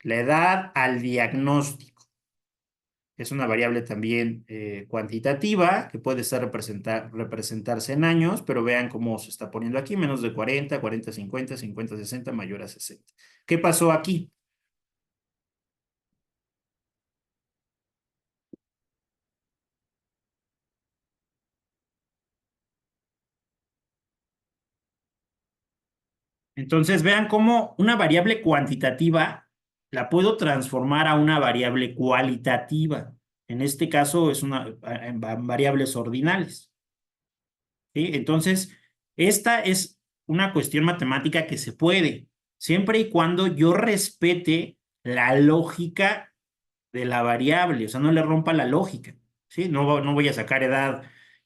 Speaker 1: La edad al diagnóstico es una variable también cuantitativa, que puede representarse en años, pero vean cómo se está poniendo aquí, menos de 40, 40, 50, 50, 60, mayor a 60. ¿Qué pasó aquí? Entonces, vean cómo una variable cuantitativa la puedo transformar a una variable cualitativa. En este caso, en variables ordinales. ¿Sí? Entonces, esta es una cuestión matemática que se puede, siempre y cuando yo respete la lógica de la variable, o sea, no le rompa la lógica, ¿sí? No voy a sacar edad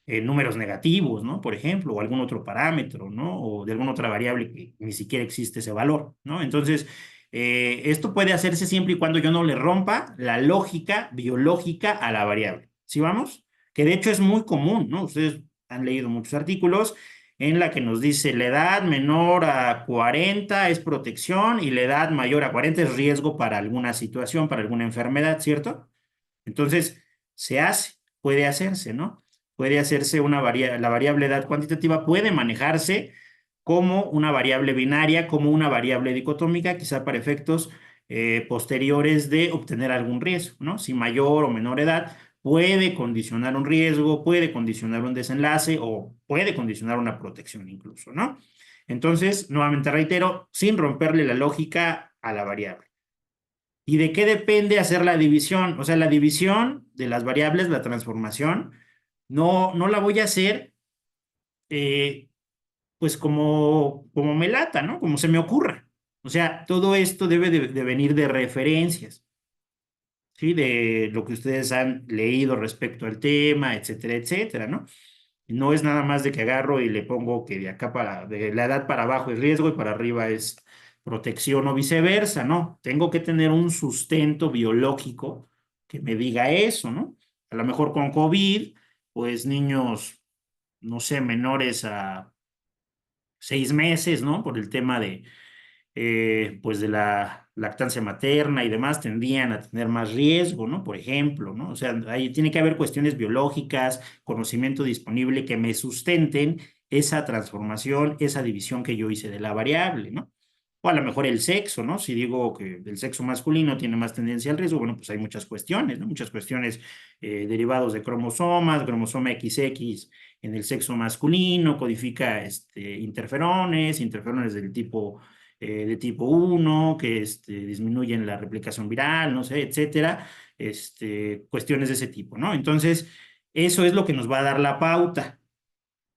Speaker 1: en números negativos, ¿no? Por ejemplo, o algún otro parámetro, ¿no? O de alguna otra variable que ni siquiera existe ese valor, ¿no? Entonces, esto puede hacerse siempre y cuando yo no le rompa la lógica biológica a la variable, ¿sí vamos? Que de hecho es muy común, ¿no? Ustedes han leído muchos artículos en la que nos dice la edad menor a 40 es protección y la edad mayor a 40 es riesgo para alguna situación, para alguna enfermedad, ¿cierto? Entonces, se hace, puede hacerse, ¿no? Puede hacerse la variable edad cuantitativa puede manejarse como una variable binaria, como una variable dicotómica, quizá para efectos posteriores de obtener algún riesgo, ¿no? Si mayor o menor edad puede condicionar un riesgo, puede condicionar un desenlace o puede condicionar una protección incluso, ¿no? Entonces, nuevamente reitero, sin romperle la lógica a la variable. ¿Y de qué depende hacer la división? O sea, la división de las variables, la transformación, no la voy a hacer pues como me lata, ¿no? Como se me ocurra. O sea, todo esto debe de venir de referencias, ¿sí? De lo que ustedes han leído respecto al tema, etcétera, etcétera, ¿no? No es nada más de que agarro y le pongo que de acá de la edad para abajo es riesgo y para arriba es protección o viceversa, ¿no? Tengo que tener un sustento biológico que me diga eso, ¿no? A lo mejor con COVID, pues niños, no sé, menores a 6 meses, ¿no? Por el tema pues de la lactancia materna y demás, tendrían a tener más riesgo, ¿no? Por ejemplo, ¿no? O sea, ahí tiene que haber cuestiones biológicas, conocimiento disponible que me sustenten esa transformación, esa división que yo hice de la variable, ¿no? O a lo mejor el sexo, ¿no? Si digo que el sexo masculino tiene más tendencia al riesgo, bueno, pues hay muchas cuestiones, ¿no? Muchas cuestiones derivados de cromosomas, cromosoma XX en el sexo masculino, codifica interferones de tipo 1 que disminuyen la replicación viral, no sé, etcétera, cuestiones de ese tipo, ¿no? Entonces, eso es lo que nos va a dar la pauta,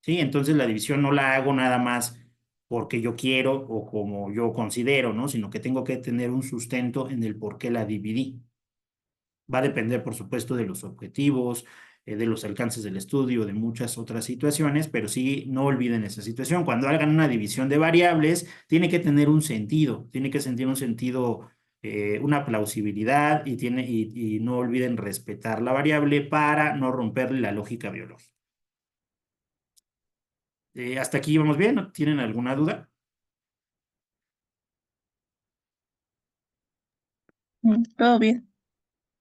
Speaker 1: ¿sí? Entonces, la división no la hago nada más porque yo quiero o como yo considero, ¿no? Sino que tengo que tener un sustento en el por qué la dividí. Va a depender, por supuesto, de los objetivos, de los alcances del estudio, de muchas otras situaciones, pero sí no olviden esa situación. Cuando hagan una división de variables, tiene que tener un sentido, tiene que sentir un sentido, una plausibilidad y no olviden respetar la variable para no romperle la lógica biológica. ¿Hasta aquí vamos bien? ¿No tienen alguna duda?
Speaker 5: Todo bien.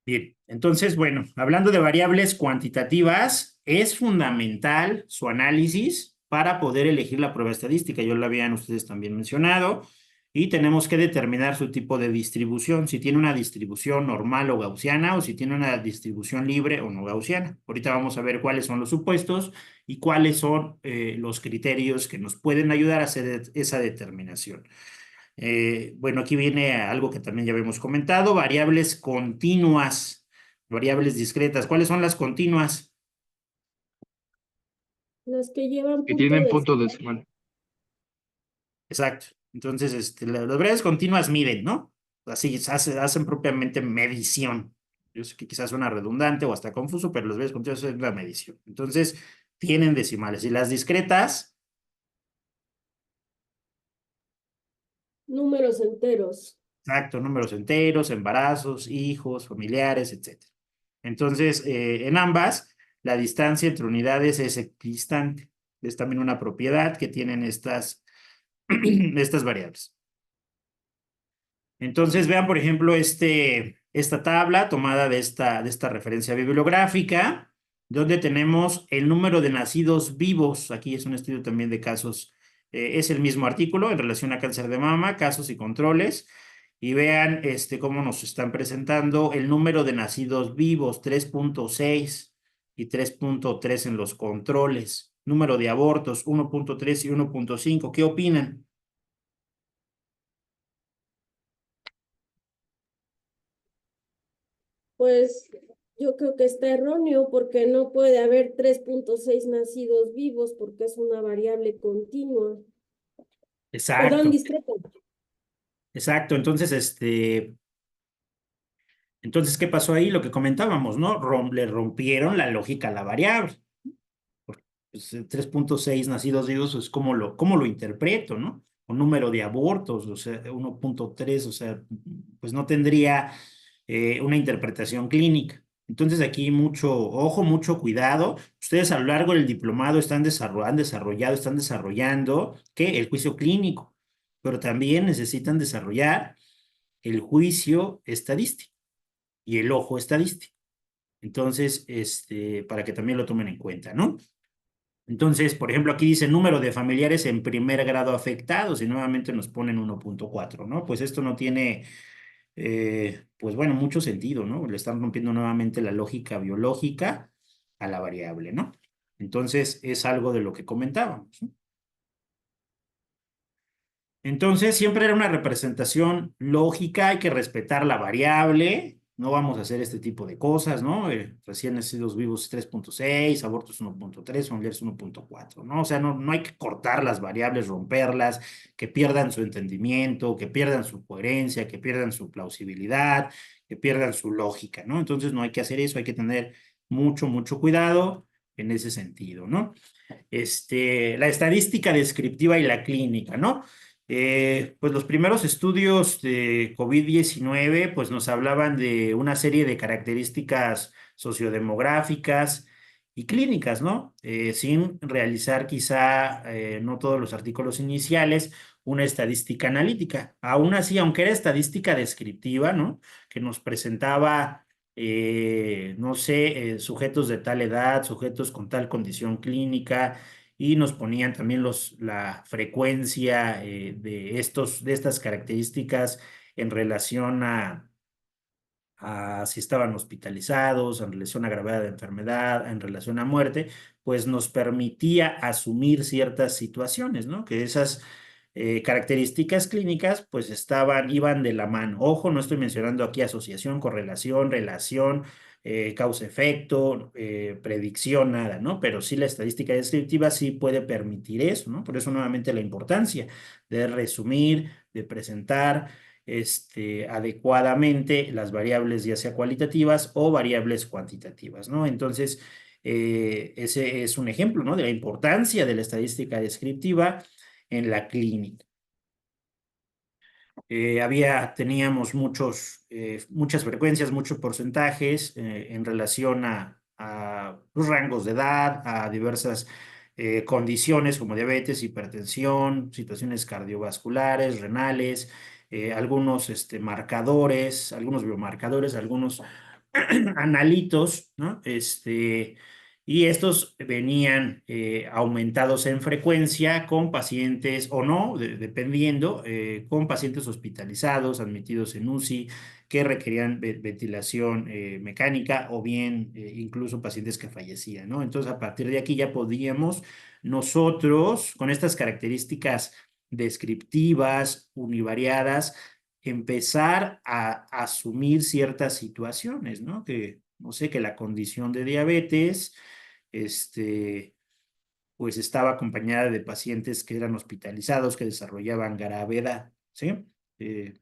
Speaker 1: Bien, entonces, bueno, hablando de variables cuantitativas, es fundamental su análisis para poder elegir la prueba estadística. Ya lo habían ustedes también mencionado. Y tenemos que determinar su tipo de distribución, si tiene una distribución normal o gaussiana o si tiene una distribución libre o no gaussiana. Ahorita vamos a ver cuáles son los supuestos y cuáles son los criterios que nos pueden ayudar a hacer esa determinación. Bueno, aquí viene algo que también ya habíamos comentado, variables continuas, variables discretas. ¿Cuáles son las continuas?
Speaker 2: Las que llevan
Speaker 4: Que
Speaker 2: punto
Speaker 4: tienen
Speaker 2: de
Speaker 4: punto decimal.
Speaker 1: Exacto. Entonces, las variables continuas miden, ¿no? Así hacen propiamente medición. Yo sé que quizás suena redundante o hasta confuso, pero las variables continuas es la medición. Entonces, tienen decimales. Y las discretas,
Speaker 2: números enteros.
Speaker 1: exacto, números enteros, embarazos, hijos, familiares, etcétera. Entonces, en ambas, la distancia entre unidades es equidistante. Es también una propiedad que tienen estas variables. Entonces, vean, por ejemplo, esta tabla tomada de esta referencia bibliográfica, donde tenemos el número de nacidos vivos. Aquí es un estudio también de casos, es el mismo artículo en relación a cáncer de mama, casos y controles. Y vean cómo nos están presentando el número de nacidos vivos, 3.6 y 3.3 en los controles. Número de abortos, 1.3 y 1.5. ¿Qué opinan?
Speaker 2: Pues yo creo que está erróneo porque no puede haber 3.6 nacidos vivos porque es una variable continua. Perdón,
Speaker 1: Exacto,
Speaker 2: discrepo.
Speaker 1: exacto. Entonces, ¿qué pasó ahí? Lo que comentábamos, ¿no? Le rompieron la lógica a la variable. Pues, 3.6 nacidos vivos es cómo lo interpreto, ¿no? O número de abortos, o sea, 1.3, o sea, pues no tendría una interpretación clínica. Entonces aquí mucho ojo, mucho cuidado. Ustedes a lo largo del diplomado están desarrollando ¿qué? El juicio clínico, pero también necesitan desarrollar el juicio estadístico y el ojo estadístico. Entonces, para que también lo tomen en cuenta, ¿no? Entonces, por ejemplo, aquí dice número de familiares en primer grado afectados y nuevamente nos ponen 1.4, ¿no? Pues esto no tiene, pues bueno, mucho sentido, ¿no? Le están rompiendo nuevamente la lógica biológica a la variable, ¿no? Entonces, es algo de lo que comentábamos, ¿no? Entonces, siempre era una representación lógica, hay que respetar la variable, no vamos a hacer este tipo de cosas, ¿no? Recién nacidos vivos 3.6, abortos 1.3, familiares 1.4, ¿no? O sea, no hay que cortar las variables, romperlas, que pierdan su entendimiento, que pierdan su coherencia, que pierdan su plausibilidad, que pierdan su lógica, ¿no? Entonces, no hay que hacer eso, hay que tener mucho, mucho cuidado en ese sentido, ¿no? La estadística descriptiva y la clínica, ¿no? Pues los primeros estudios de COVID-19 pues nos hablaban de una serie de características sociodemográficas y clínicas, ¿no? Sin realizar quizá, no todos los artículos iniciales, una estadística analítica. Aún así, aunque era estadística descriptiva, ¿no? Que nos presentaba, no sé, sujetos de tal edad, sujetos con tal condición clínica, y nos ponían también la frecuencia de estas características en relación a si estaban hospitalizados, en relación a gravedad de enfermedad, en relación a muerte, pues nos permitía asumir ciertas situaciones, ¿no? Que esas características clínicas pues iban de la mano. Ojo, no estoy mencionando aquí asociación, correlación, relación, causa-efecto, predicción, nada, ¿no? Pero sí la estadística descriptiva sí puede permitir eso, ¿no? Por eso nuevamente la importancia de resumir, de presentar adecuadamente las variables, ya sea cualitativas o variables cuantitativas, ¿no? Entonces, ese es un ejemplo, ¿no? De la importancia de la estadística descriptiva en la clínica. Teníamos muchas frecuencias, muchos porcentajes en relación a los rangos de edad, a diversas condiciones como diabetes, hipertensión, situaciones cardiovasculares, renales, algunos marcadores, algunos biomarcadores, algunos analitos, ¿no? Y estos venían aumentados en frecuencia con pacientes o no, dependiendo, con pacientes hospitalizados, admitidos en UCI, que requerían ventilación mecánica o bien incluso pacientes que fallecían, ¿no? Entonces, a partir de aquí ya podíamos nosotros, con estas características descriptivas, univariadas, empezar a asumir ciertas situaciones, ¿no? Que, no sé, que la condición de diabetes, pues estaba acompañada de pacientes que eran hospitalizados, que desarrollaban gravedad, ¿sí? Eh,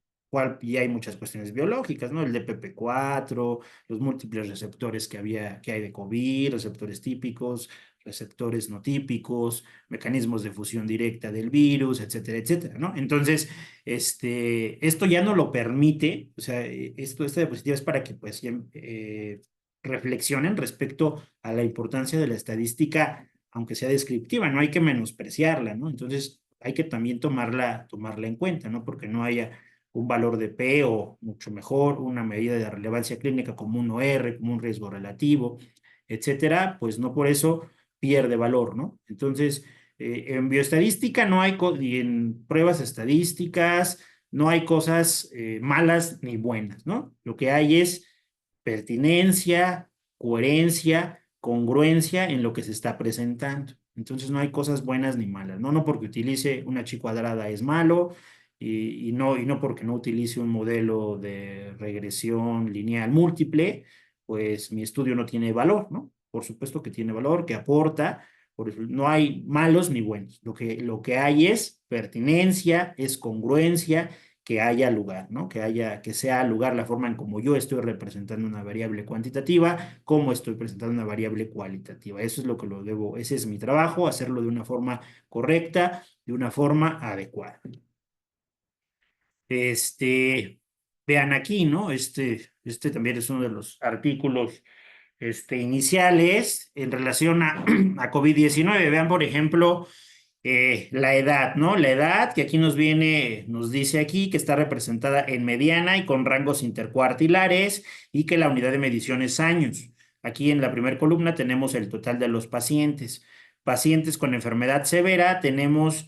Speaker 1: y hay muchas cuestiones biológicas, ¿no? El DPP4, los múltiples receptores que hay de COVID, receptores típicos, receptores no típicos, mecanismos de fusión directa del virus, etcétera, etcétera, ¿no? Entonces, esto ya no lo permite, o sea, esta diapositiva es para que, pues, reflexionen respecto a la importancia de la estadística, aunque sea descriptiva, no hay que menospreciarla, ¿no? Entonces hay que también tomarla en cuenta, ¿no? Porque no haya un valor de P o mucho mejor, una medida de relevancia clínica como un OR, como un riesgo relativo, etcétera, pues no por eso pierde valor, ¿no? Entonces, en bioestadística no hay, y en pruebas estadísticas no hay cosas malas ni buenas, ¿no? Lo que hay es pertinencia, coherencia, congruencia en lo que se está presentando. Entonces no hay cosas buenas ni malas, ¿no? No porque utilice una chi cuadrada es malo y no porque no utilice un modelo de regresión lineal múltiple, pues mi estudio no tiene valor, ¿no? Por supuesto que tiene valor, que aporta, Por eso, no hay malos ni buenos. Lo que hay es pertinencia, es congruencia, que haya lugar, ¿no? Que sea lugar la forma en como yo estoy representando una variable cuantitativa, cómo estoy presentando una variable cualitativa. Eso es lo que ese es mi trabajo, hacerlo de una forma correcta, de una forma adecuada. Vean aquí, ¿no? Este también es uno de los artículos iniciales en relación a COVID-19. Vean, por ejemplo, la edad, ¿no? La edad que aquí nos dice aquí que está representada en mediana y con rangos intercuartilares y que la unidad de medición es años. Aquí en la primera columna tenemos el total de los pacientes. Pacientes con enfermedad severa tenemos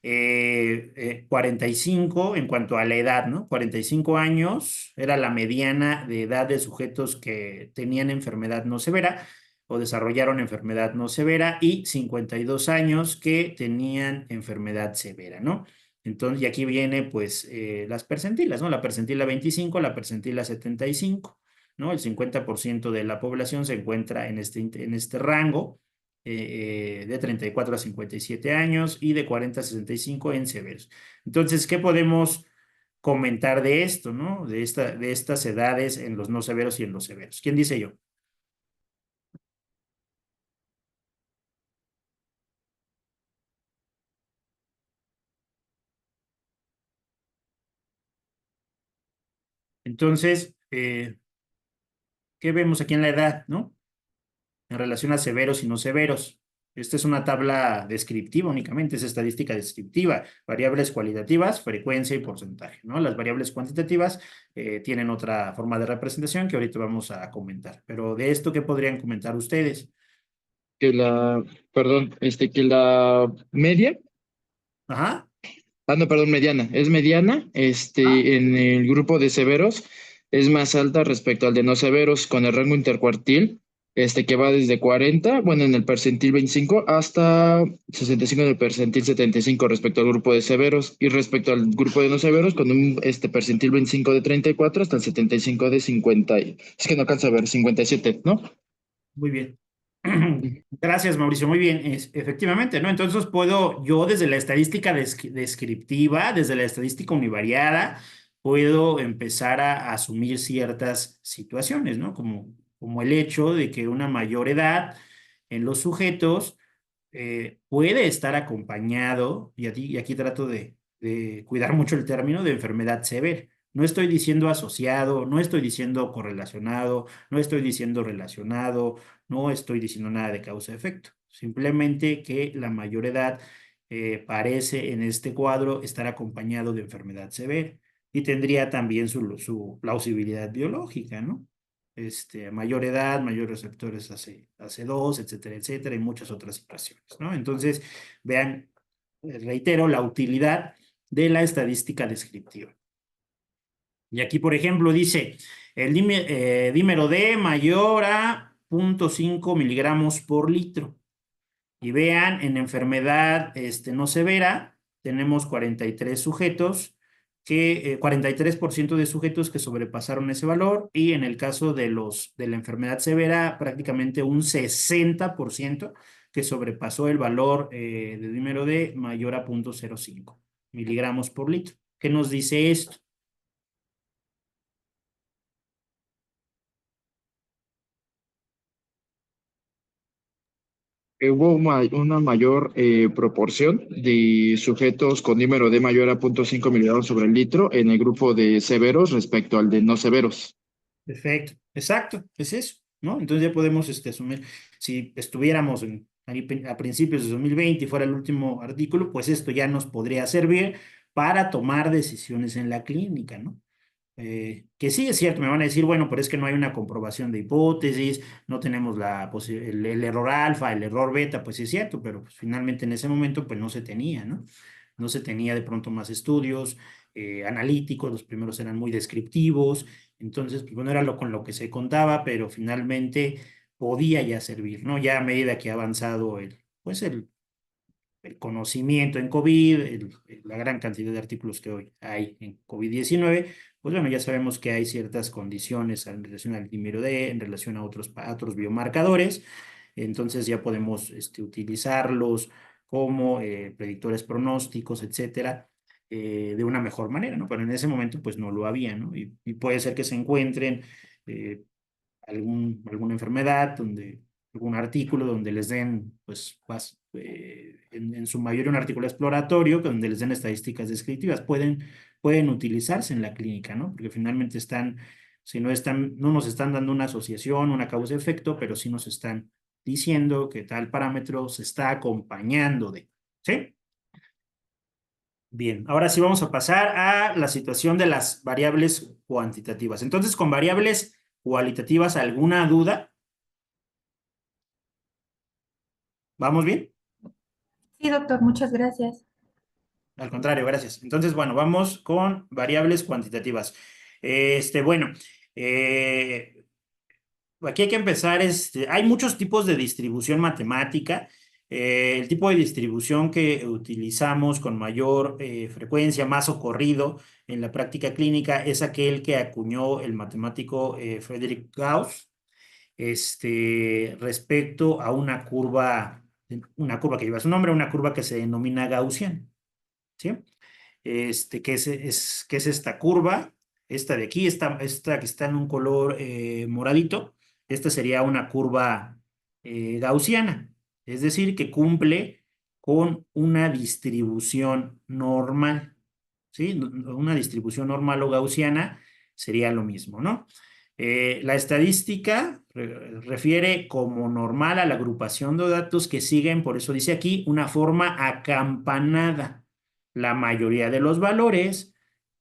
Speaker 1: 45 en cuanto a la edad, ¿no? 45 años era la mediana de edad de sujetos que tenían enfermedad no severa o desarrollaron enfermedad no severa y 52 años que tenían enfermedad severa, ¿no? Entonces, y aquí viene pues las percentilas, ¿no? La percentila 25, la percentila 75, ¿no? El 50% de la población se encuentra en este rango de 34 a 57 años y de 40 a 65 en severos. Entonces, ¿qué podemos comentar de esto, ¿no? De estas edades en los no severos y en los severos. ¿Quién dice yo? Entonces, ¿qué vemos aquí en la edad, ¿no? En relación a severos y no severos. Esta es una tabla descriptiva únicamente, es estadística descriptiva, variables cualitativas, frecuencia y porcentaje, ¿no? Las variables cuantitativas tienen otra forma de representación que ahorita vamos a comentar. Pero de esto, ¿qué podrían comentar ustedes?
Speaker 4: Que la media,
Speaker 1: Ajá.
Speaker 4: no, perdón, mediana, es mediana,
Speaker 1: Ah,
Speaker 4: en el grupo de severos es más alta respecto al de no severos, con el rango intercuartil, que va desde 40, bueno, en el percentil 25, hasta 65 en el percentil 75 respecto al grupo de severos, y respecto al grupo de no severos, con un percentil 25 de 34 hasta el 75 de 50, es que no alcanza a ver, 57, ¿no?
Speaker 1: muy bien. Gracias, Mauricio. Muy bien. Efectivamente, ¿no? Entonces puedo, yo desde la estadística descriptiva, desde la estadística univariada, puedo empezar a asumir ciertas situaciones, ¿no? Como el hecho de que una mayor edad en los sujetos puede estar acompañado, y aquí trato de cuidar mucho el término de enfermedad severa. No estoy diciendo asociado, no estoy diciendo correlacionado, no estoy diciendo relacionado, no estoy diciendo nada de causa-efecto. Simplemente que la mayor edad parece en este cuadro estar acompañado de enfermedad severa y tendría también su plausibilidad biológica, ¿no? Mayor edad, mayores receptores AC2, etcétera, etcétera, y muchas otras situaciones, ¿no? Entonces, vean, reitero, la utilidad de la estadística descriptiva. Y aquí, por ejemplo, dice, el dímero D mayor a 0.5 miligramos por litro. Y vean, en enfermedad no severa, tenemos 43 sujetos, 43% de sujetos que sobrepasaron ese valor, y en el caso de la enfermedad severa, prácticamente un 60% que sobrepasó el valor de dímero D mayor a 0.05 miligramos por litro. ¿Qué nos dice esto?
Speaker 4: Hubo una mayor proporción de sujetos con número D mayor a 0.5 miligramos sobre el litro en el grupo de severos respecto al de no severos.
Speaker 1: Perfecto, exacto, es eso, ¿no? Entonces ya podemos asumir, si estuviéramos a principios de 2020 y fuera el último artículo, pues esto ya nos podría servir para tomar decisiones en la clínica, ¿no? Que sí es cierto, me van a decir, bueno, pero es que no hay una comprobación de hipótesis, no tenemos el error alfa, el error beta, pues sí es cierto, pero pues, finalmente en ese momento pues no se tenía, ¿no? No se tenía de pronto más estudios analíticos, los primeros eran muy descriptivos, entonces pues bueno, era con lo que se contaba, pero finalmente podía ya servir, ¿no? Ya a medida que ha avanzado el conocimiento en COVID, la gran cantidad de artículos que hoy hay en COVID-19, pues bueno, ya sabemos que hay ciertas condiciones en relación al dímero D, en relación a otros biomarcadores, entonces ya podemos utilizarlos como predictores pronósticos, etcétera, de una mejor manera, ¿no? Pero en ese momento pues no lo había, ¿no? Y puede ser que se encuentren alguna enfermedad, algún artículo donde les den, pues, en su mayoría un artículo exploratorio, donde les den estadísticas descriptivas. Pueden utilizarse en la clínica, ¿no? Porque finalmente si no nos están dando una asociación, una causa-efecto, pero sí nos están diciendo que tal parámetro se está acompañando de, ¿sí? Bien, ahora sí vamos a pasar a la situación de las variables cuantitativas. Entonces, con variables cualitativas, ¿alguna duda? ¿Vamos bien?
Speaker 3: Sí, doctor, muchas gracias.
Speaker 1: Al contrario, gracias. Entonces, bueno, vamos con variables cuantitativas. Bueno, aquí hay que empezar, hay muchos tipos de distribución matemática. El tipo de distribución que utilizamos con mayor frecuencia, más socorrido en la práctica clínica, es aquel que acuñó el matemático Frederick Gauss, respecto a una curva que lleva su nombre, una curva que se denomina gaussiana, ¿sí? ¿Qué es esta curva? Esta de aquí, esta que está en un color moradito, esta sería una curva gaussiana, es decir, que cumple con una distribución normal, ¿sí? Una distribución normal o gaussiana sería lo mismo, ¿no? La estadística refiere como normal a la agrupación de datos que siguen, por eso dice aquí, una forma acampanada. La mayoría de los valores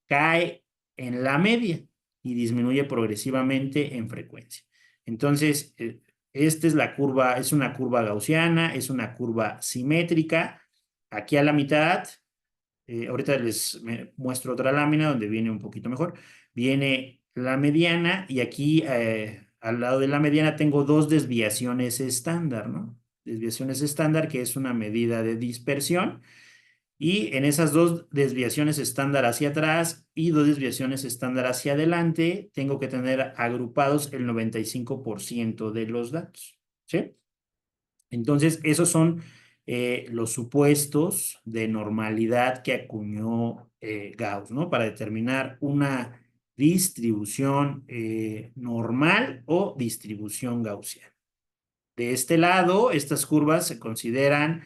Speaker 1: cae en la media y disminuye progresivamente en frecuencia. Entonces, esta es la curva, es una curva gaussiana, es una curva simétrica. Aquí a la mitad, ahorita les muestro otra lámina donde viene un poquito mejor. Viene la mediana y aquí al lado de la mediana tengo dos desviaciones estándar, ¿no? Desviaciones estándar, que es una medida de dispersión. Y en esas dos desviaciones estándar hacia atrás y dos desviaciones estándar hacia adelante, tengo que tener agrupados el 95% de los datos, ¿sí? Entonces, esos son los supuestos de normalidad que acuñó Gauss, ¿no? Para determinar una distribución normal o distribución gaussiana. De este lado, estas curvas se considera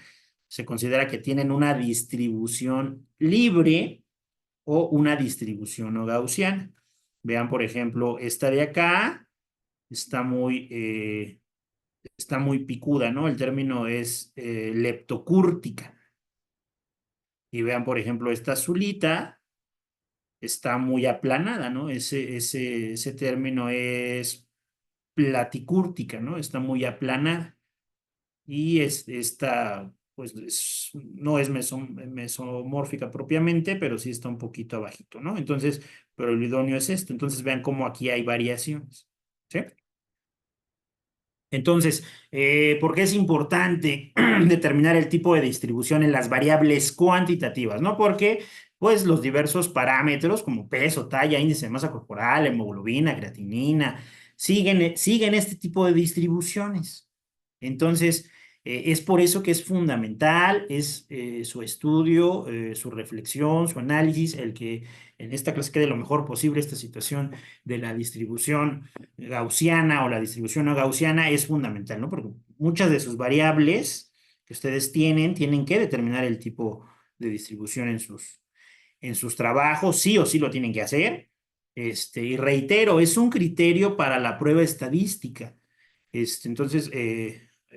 Speaker 1: que tienen una distribución libre o una distribución no gaussiana. Vean, por ejemplo, esta de acá está muy picuda, ¿no? El término es leptocúrtica. Y vean, por ejemplo, esta azulita está muy aplanada, ¿no? Ese término es platicúrtica, ¿no? Está muy aplanada. Y esta, pues, no es mesomórfica propiamente, pero sí está un poquito abajito, ¿no? Entonces, pero el idóneo es esto. Entonces, vean cómo aquí hay variaciones, ¿sí? Entonces, ¿por qué es importante determinar el tipo de distribución en las variables cuantitativas? ¿No? Porque, pues, los diversos parámetros como peso, talla, índice de masa corporal, hemoglobina, creatinina, siguen este tipo de distribuciones. Entonces, es por eso que es fundamental, su estudio, su reflexión, su análisis, el que en esta clase quede lo mejor posible esta situación de la distribución gaussiana o la distribución no gaussiana es fundamental, ¿no? Porque muchas de sus variables que ustedes tienen que determinar el tipo de distribución en sus trabajos, sí o sí lo tienen que hacer. Y reitero, es un criterio para la prueba estadística. Entonces,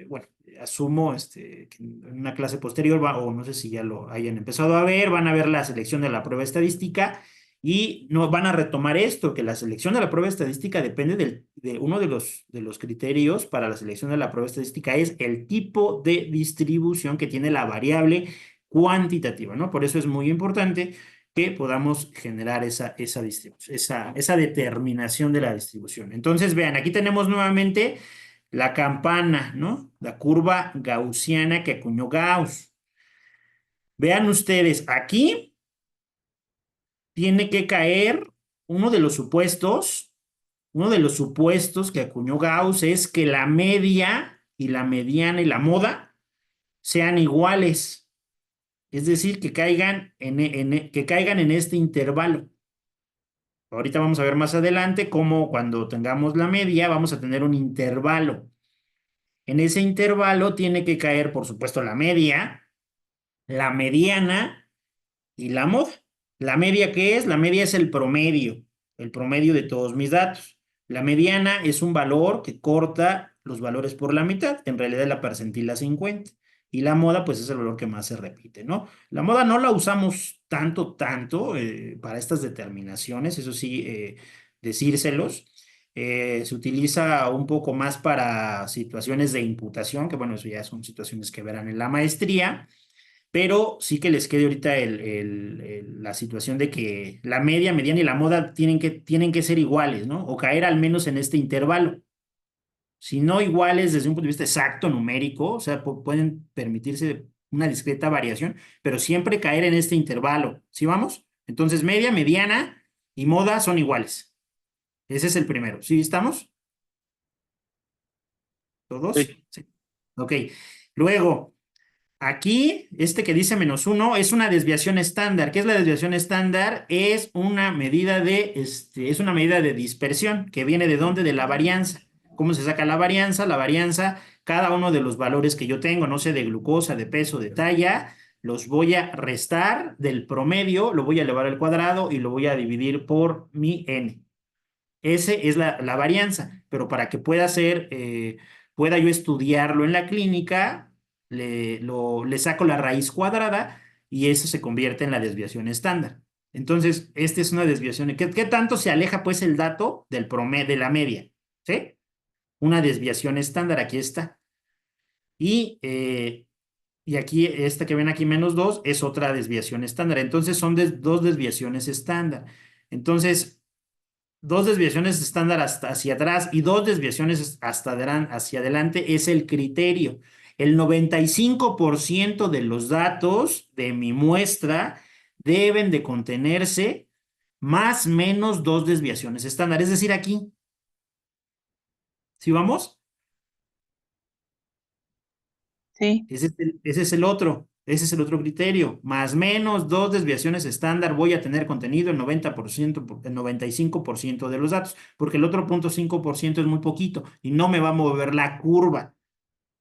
Speaker 1: bueno, asumo que en una clase posterior, o no sé si ya lo hayan empezado a ver, van a ver la selección de la prueba estadística y no van a retomar esto, que la selección de la prueba estadística depende de uno de los criterios para la selección de la prueba estadística es el tipo de distribución que tiene la variable cuantitativa, ¿no? Por eso es muy importante que podamos generar esa distribución, esa determinación de la distribución. Entonces, vean, aquí tenemos nuevamente la campana, ¿no? La curva gaussiana que acuñó Gauss. Vean ustedes, aquí tiene que caer uno de los supuestos que acuñó Gauss es que la media y la mediana y la moda sean iguales. Es decir, que caigan que caigan en este intervalo. Ahorita vamos a ver más adelante cómo cuando tengamos la media vamos a tener un intervalo. En ese intervalo tiene que caer, por supuesto, la media, la mediana y la moda. ¿La media qué es? La media es el promedio de todos mis datos. La mediana es un valor que corta los valores por la mitad, en realidad es la percentila 50. Y la moda, pues es el valor que más se repite, ¿no? La moda no la usamos tanto para estas determinaciones, eso sí, decírselos. Se utiliza un poco más para situaciones de imputación, que bueno, eso ya son situaciones que verán en la maestría, pero sí que les quede ahorita la situación de que la media, mediana y la moda tienen que ser iguales, ¿no? O caer al menos en este intervalo. Si no iguales desde un punto de vista exacto, numérico, o sea, pueden permitirse una discreta variación, pero siempre caer en este intervalo. ¿Sí vamos? Entonces, media, mediana y moda son iguales. Ese es el primero. ¿Sí estamos? ¿Todos?
Speaker 4: Sí.
Speaker 1: Sí. Ok. Luego, aquí, este que dice -1 es una desviación estándar. ¿Qué es la desviación estándar? Es una medida es una medida de dispersión que viene ¿de dónde? De la varianza. ¿Cómo se saca la varianza? La varianza, cada uno de los valores que yo tengo, no sé, de glucosa, de peso, de talla, los voy a restar del promedio, lo voy a elevar al cuadrado y lo voy a dividir por mi n. Ese es la varianza, pero para que pueda yo estudiarlo en la clínica, le saco la raíz cuadrada y eso se convierte en la desviación estándar. Entonces, esta es una desviación. ¿Qué tanto se aleja pues el dato del promedio, de la media? ¿Sí? Una desviación estándar, aquí está. Y aquí, esta que ven aquí -2 es otra desviación estándar. Entonces, son dos desviaciones estándar. Entonces, dos desviaciones estándar hasta hacia atrás y dos desviaciones hacia adelante es el criterio. El 95% de los datos de mi muestra deben de contenerse más o menos dos desviaciones estándar. Es decir, aquí. ¿Sí vamos?
Speaker 5: Sí.
Speaker 1: Ese es el otro. Ese es el otro criterio. Más o menos dos desviaciones estándar voy a tener contenido el 90%, el 95% de los datos, porque el otro 0.5% es muy poquito y no me va a mover la curva.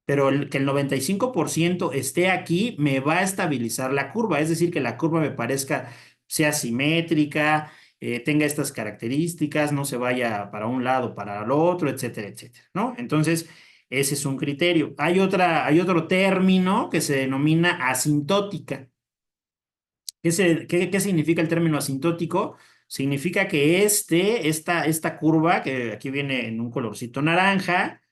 Speaker 1: Pero que el 95% esté aquí me va a estabilizar la curva, es decir, que la curva me parezca, sea simétrica, tenga estas características, no se vaya para un lado, para el otro, etcétera, etcétera, ¿no? Entonces, ese es un criterio. Hay otro término que se denomina asintótica. ¿Qué significa el término asintótico? Significa que esta curva, que aquí viene en un colorcito naranja,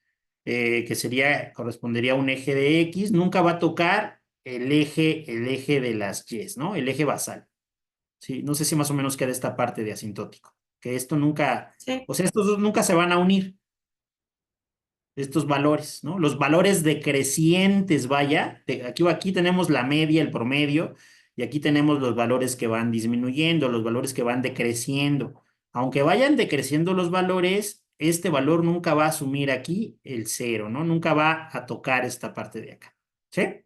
Speaker 1: correspondería a un eje de X, nunca va a tocar el eje de las Y, ¿no? El eje basal. Sí, no sé si más o menos queda esta parte de asintótico. Que esto nunca,
Speaker 3: Sí.
Speaker 1: o sea, estos dos nunca se van a unir, estos valores, ¿no? Los valores decrecientes, vaya, aquí tenemos la media, el promedio, y aquí tenemos los valores que van disminuyendo, los valores que van decreciendo. Aunque vayan decreciendo los valores, este valor nunca va a asumir aquí el cero, ¿no? Nunca va a tocar esta parte de acá, ¿sí?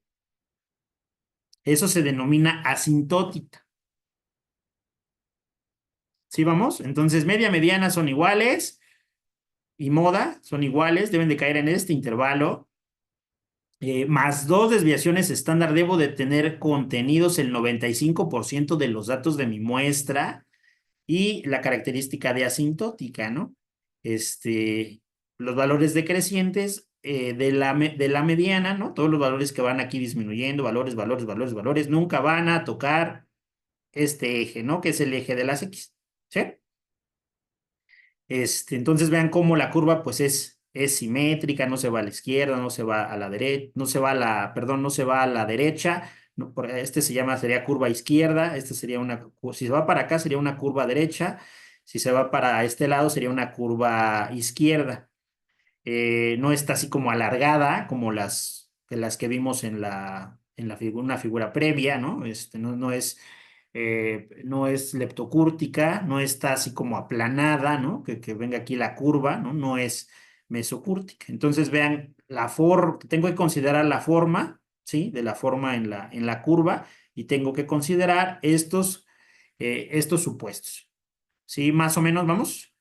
Speaker 1: Eso se denomina asintótica. ¿Sí vamos? Entonces, media, mediana son iguales y moda son iguales, deben de caer en este intervalo. Más dos desviaciones estándar, debo de tener contenidos el 95% de los datos de mi muestra y la característica de asintótica, ¿no? Los valores decrecientes de la mediana, ¿no? Todos los valores que van aquí disminuyendo, valores, nunca van a tocar este eje, ¿no? Que es el eje de las X, ¿sí? Entonces vean cómo la curva pues es simétrica, no se va a la izquierda, no se va a la derecha, no se va a la derecha, no, sería curva izquierda, si se va para acá sería una curva derecha, si se va para este lado sería una curva izquierda. No está así como alargada como las que vimos en una figura previa, ¿no? No es leptocúrtica, no está así como aplanada, ¿no? Que venga aquí la curva, ¿no? No es mesocúrtica. Entonces vean tengo que considerar la forma, ¿sí? De la forma en la curva y tengo que considerar estos supuestos. ¿Sí? Más o menos, ¿vamos?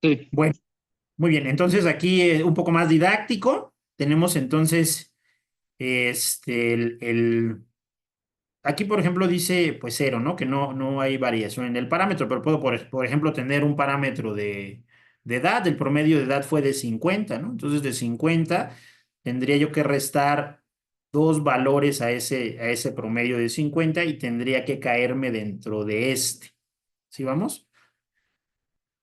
Speaker 4: Sí.
Speaker 1: Bueno, muy bien. Entonces aquí un poco más didáctico. Tenemos entonces aquí, por ejemplo, dice pues 0, ¿no? Que no hay variación en el parámetro, pero puedo, por ejemplo, tener un parámetro de edad. El promedio de edad fue de 50, ¿no? Entonces, de 50 tendría yo que restar dos valores a ese promedio de 50 y tendría que caerme dentro de este. ¿Sí vamos?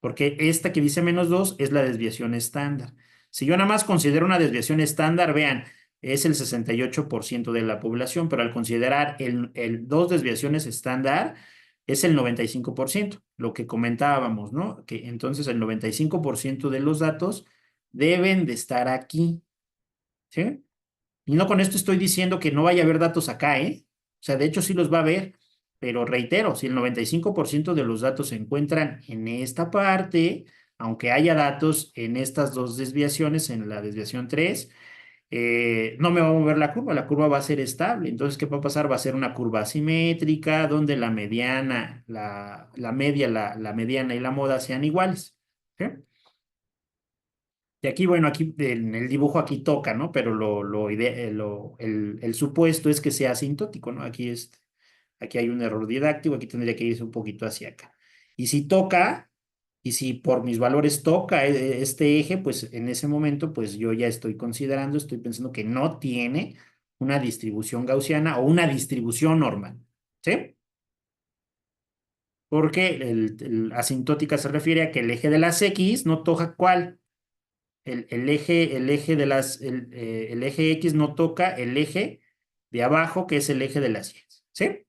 Speaker 1: Porque esta que dice -2 es la desviación estándar. Si yo nada más considero una desviación estándar, vean, es el 68% de la población, pero al considerar dos desviaciones estándar, es el 95%, lo que comentábamos, ¿no? Que entonces el 95% de los datos deben de estar aquí, ¿sí? Y no con esto estoy diciendo que no vaya a haber datos acá, ¿eh? O sea, de hecho sí los va a haber, pero reitero, si el 95% de los datos se encuentran en esta parte, aunque haya datos en estas dos desviaciones, en la desviación 3, no me va a mover la curva va a ser estable. Entonces, ¿qué va a pasar? Va a ser una curva asimétrica, donde la mediana, la media, la mediana y la moda sean iguales. ¿Sí? Y aquí, bueno, aquí en el dibujo aquí toca, ¿no? Pero el supuesto es que sea asintótico, ¿no? Aquí hay un error didáctico, aquí tendría que irse un poquito hacia acá. Y si toca, y si por mis valores toca este eje, pues en ese momento, pues yo ya estoy pensando que no tiene una distribución gaussiana o una distribución normal, ¿sí? Porque asintótica se refiere a que el eje de las X no toca ¿cuál? El eje X no toca el eje de abajo, que es el eje de las Y, ¿sí?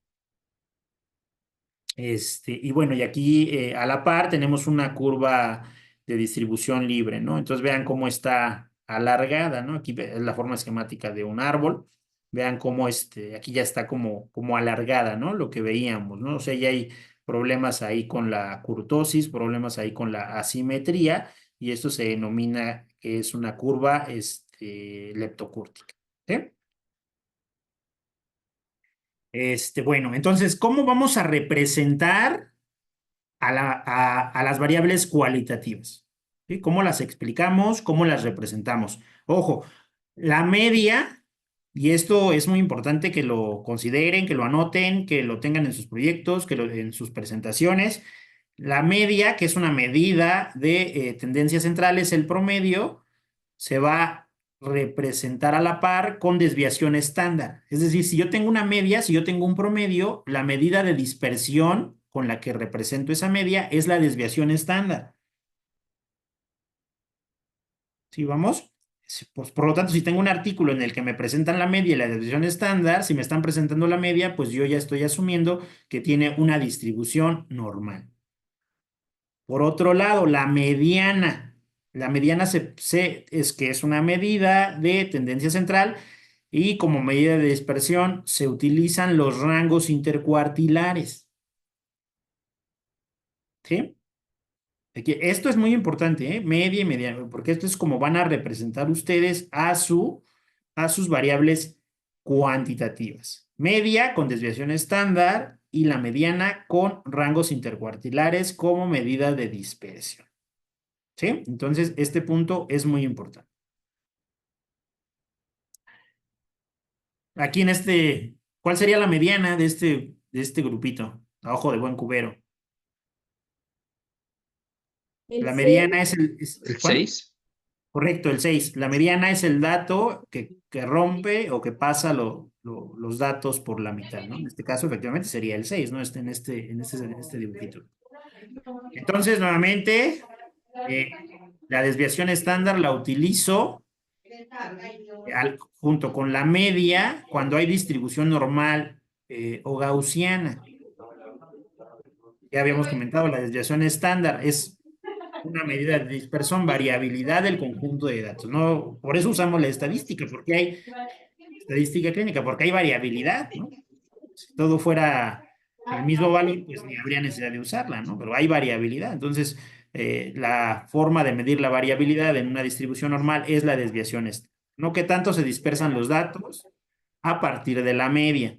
Speaker 1: Y bueno, y aquí a la par tenemos una curva de distribución libre, ¿no? Entonces vean cómo está alargada, ¿no? Aquí es la forma esquemática de un árbol. Vean cómo aquí ya está como alargada, ¿no? Lo que veíamos, ¿no? O sea, ya hay problemas ahí con la curtosis, problemas ahí con la asimetría, y esto se denomina que es una curva leptocúrtica, ¿sí? Bueno, entonces, ¿cómo vamos a representar a las variables cualitativas? ¿Sí? ¿Cómo las explicamos? ¿Cómo las representamos? Ojo, la media, y esto es muy importante que lo consideren, que lo anoten, que lo tengan en sus proyectos, en sus presentaciones. La media, que es una medida de tendencias centrales, el promedio, se va a representar a la par con desviación estándar. Es decir, si yo tengo una media, si yo tengo un promedio, la medida de dispersión con la que represento esa media es la desviación estándar. ¿Sí vamos? Pues, por lo tanto, si tengo un artículo en el que me presentan la media y la desviación estándar, si me están presentando la media, pues yo ya estoy asumiendo que tiene una distribución normal. Por otro lado, la mediana. La mediana es que es una medida de tendencia central y como medida de dispersión se utilizan los rangos intercuartilares. ¿Sí? Esto es muy importante, ¿eh? Media y mediana, porque esto es como van a representar ustedes a sus variables cuantitativas. Media con desviación estándar y la mediana con rangos intercuartilares como medida de dispersión. ¿Sí? Entonces, este punto es muy importante. Aquí ¿cuál sería la mediana de este grupito? A ojo de buen cubero.
Speaker 2: El
Speaker 1: La
Speaker 2: 6,
Speaker 1: mediana es
Speaker 7: ¿El
Speaker 1: ¿cuál?
Speaker 7: 6?
Speaker 1: Correcto, el 6. La mediana es el dato que rompe o que pasa los datos por la mitad, ¿no? En este caso, efectivamente, sería el 6, ¿no? En este dibujito. Entonces, nuevamente, la desviación estándar la utilizo junto con la media cuando hay distribución normal o gaussiana. Ya habíamos comentado, la desviación estándar es una medida de dispersión, variabilidad del conjunto de datos, ¿no? Por eso usamos la estadística, porque hay estadística clínica, porque hay variabilidad, ¿no? Si todo fuera el mismo valor, pues ni habría necesidad de usarla, ¿no? Pero hay variabilidad. Entonces, la forma de medir la variabilidad en una distribución normal es la desviación estándar, ¿no? Que tanto se dispersan los datos a partir de la media.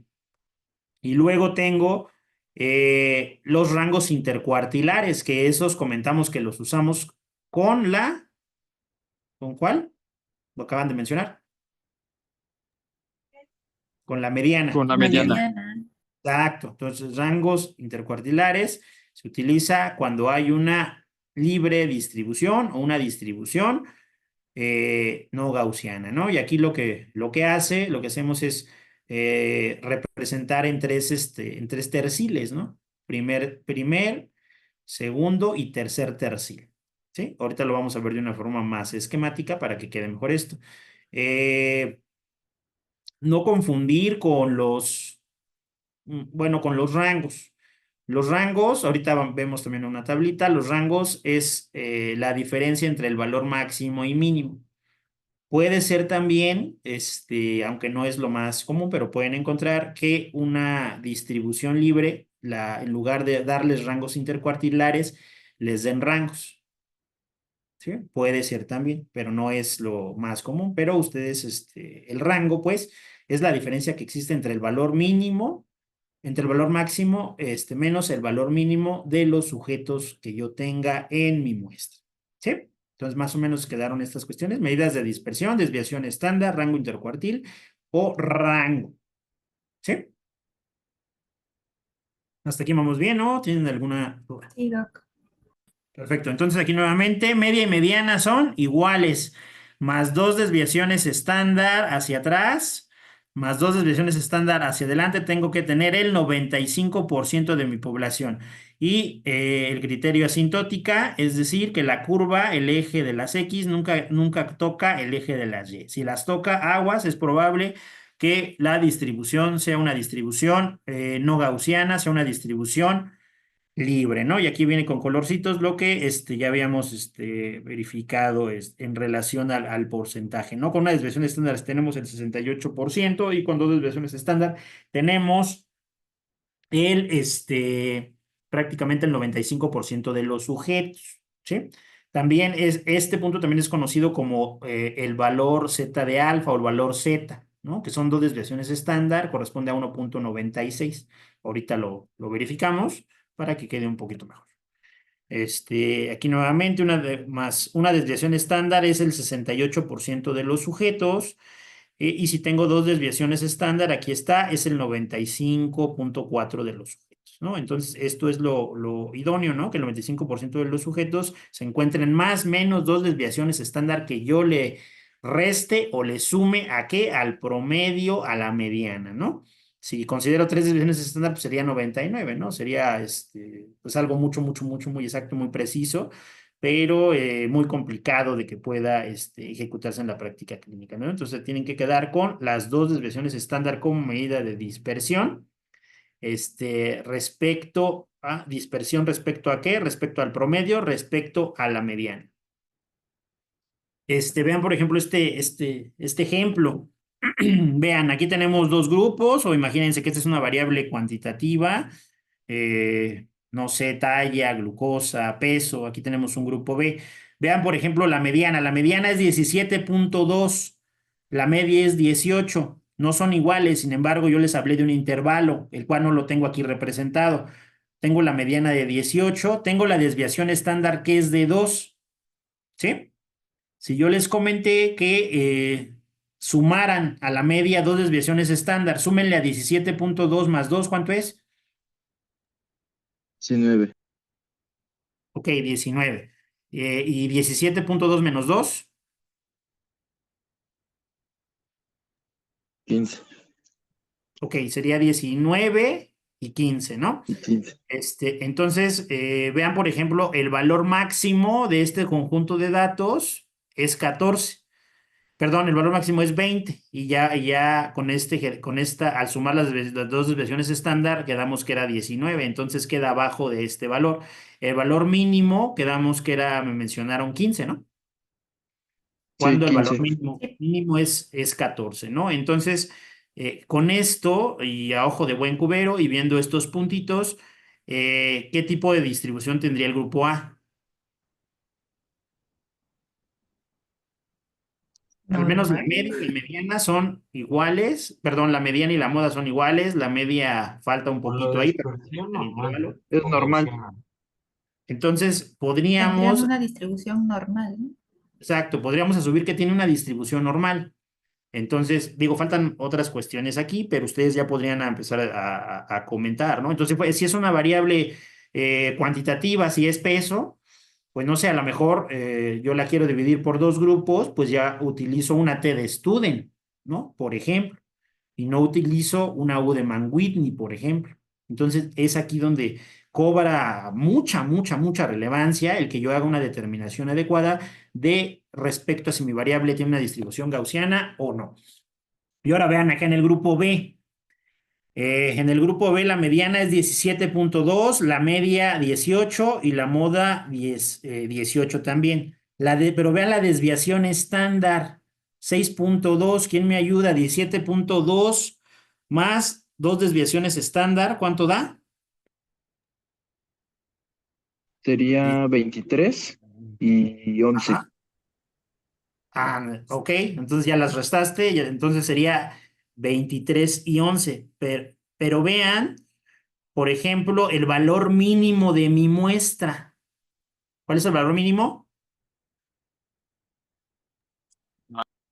Speaker 1: Y luego tengo los rangos intercuartilares, que esos comentamos que los usamos con la... ¿Con cuál? Lo acaban de mencionar. Con la mediana.
Speaker 9: Con la mediana.
Speaker 1: Exacto. Entonces, rangos intercuartilares se utiliza cuando hay una libre distribución o una distribución no gaussiana, ¿no? Y aquí lo que hacemos es representar en tres terciles, ¿no? Primer, segundo y tercer tercil, ¿sí? Ahorita lo vamos a ver de una forma más esquemática para que quede mejor esto. No confundir con con los rangos. Los rangos, ahorita vemos también una tablita, los rangos es la diferencia entre el valor máximo y mínimo. Puede ser también, aunque no es lo más común, pero pueden encontrar que una distribución libre, en lugar de darles rangos intercuartilares, les den rangos. ¿Sí? Puede ser también, pero no es lo más común. Pero ustedes, el rango, pues, es la diferencia que existe entre el valor mínimo, entre el valor máximo, menos el valor mínimo de los sujetos que yo tenga en mi muestra. ¿Sí? Entonces, más o menos quedaron estas cuestiones. Medidas de dispersión, desviación estándar, rango intercuartil o rango. ¿Sí? Hasta aquí vamos bien, ¿no? ¿Tienen alguna duda?
Speaker 3: Sí, Doc.
Speaker 1: Perfecto. Entonces, aquí nuevamente, media y mediana son iguales. Más 2 desviaciones estándar hacia atrás, más 2 desviaciones estándar hacia adelante, tengo que tener el 95% de mi población. Y el criterio asintótica, es decir, que la curva, el eje de las X, nunca toca el eje de las Y. Si las toca aguas, es probable que la distribución sea una distribución no gaussiana, sea una distribución libre, ¿no? Y aquí viene con colorcitos lo que ya habíamos verificado en relación al porcentaje, ¿no? Con una desviación estándar tenemos el 68% y con dos desviaciones estándar tenemos prácticamente el 95% de los sujetos, ¿sí? También este punto también es conocido como el valor Z de alfa o el valor Z, ¿no? Que son dos desviaciones estándar, corresponde a 1.96. Ahorita lo verificamos para que quede un poquito mejor. Aquí nuevamente una desviación estándar es el 68% de los sujetos, y si tengo dos desviaciones estándar, aquí está, es el 95.4 de los sujetos, ¿no? Entonces, esto es lo idóneo, ¿no? Que el 95% de los sujetos se encuentren más o menos dos desviaciones estándar que yo le reste o le sume ¿a qué? Al promedio, a la mediana, ¿no? Si considero tres desviaciones estándar, pues sería 99, ¿no? Sería pues algo muy exacto, muy preciso, pero muy complicado de que pueda ejecutarse en la práctica clínica, ¿no? Entonces tienen que quedar con las dos desviaciones estándar como medida de dispersión, respecto a dispersión, ¿respecto a qué? Respecto al promedio, respecto a la mediana. Vean, por ejemplo, este ejemplo. Vean, aquí tenemos dos grupos, o imagínense que esta es una variable cuantitativa, no sé, talla, glucosa, peso, aquí tenemos un grupo B. Vean, por ejemplo, la mediana es 17.2, la media es 18, no son iguales, sin embargo, yo les hablé de un intervalo, el cual no lo tengo aquí representado. Tengo la mediana de 18, tengo la desviación estándar que es de 2, ¿sí? Si yo les comenté que sumaran a la media dos desviaciones estándar, súmenle a 17.2 más 2, ¿cuánto es?
Speaker 9: 19.
Speaker 1: Ok, 19. ¿Y 17.2 menos 2?
Speaker 9: 15.
Speaker 1: Ok, sería 19 y 15, ¿no?
Speaker 9: Y 15.
Speaker 1: Entonces, vean, por ejemplo, el valor máximo de este conjunto de datos es 14. Perdón, el valor máximo es 20 y ya con al sumar las dos desviaciones estándar, quedamos que era 19, entonces queda abajo de este valor. El valor mínimo, quedamos que me mencionaron 15, ¿no?
Speaker 9: Sí,
Speaker 1: Cuando el valor
Speaker 9: 15.
Speaker 1: mínimo es 14, ¿no? Entonces, con esto y a ojo de buen cubero y viendo estos puntitos, ¿qué tipo de distribución tendría el grupo A? Al menos la
Speaker 3: Normal.
Speaker 1: media y la mediana son iguales, perdón, la mediana y la moda son iguales, la media falta un
Speaker 10: Con la
Speaker 1: poquito ahí, pero
Speaker 10: dispersión
Speaker 1: el
Speaker 10: normal
Speaker 1: intervalo.
Speaker 4: Es
Speaker 10: o
Speaker 4: normal.
Speaker 10: gaussiana.
Speaker 1: Entonces,
Speaker 3: Tendrían
Speaker 1: podríamos,
Speaker 3: una distribución normal, ¿no?
Speaker 1: exacto, podríamos asumir que tiene una distribución normal. Entonces, digo, faltan otras cuestiones aquí, pero ustedes ya podrían empezar a comentar, ¿no? Entonces, pues, si es una variable cuantitativa, si es peso, pues no sé, a lo mejor yo la quiero dividir por dos grupos, pues ya utilizo una T de Student, ¿no? Por ejemplo, y no utilizo una U de Mann-Whitney, por ejemplo. Entonces, es aquí donde cobra mucha relevancia el que yo haga una determinación adecuada de respecto a si mi variable tiene una distribución gaussiana o no. Y ahora vean acá en el grupo B. En el grupo B la mediana es 17.2, la media 18 y la moda 18 también. Pero vean la desviación estándar 6.2. ¿Quién me ayuda? 17.2 más dos desviaciones estándar. ¿Cuánto da?
Speaker 4: Sería 23 y 11.
Speaker 1: Ajá. Ok, entonces ya las restaste, entonces sería 23 y 11. Pero vean, por ejemplo, el valor mínimo de mi muestra. ¿Cuál es el valor mínimo?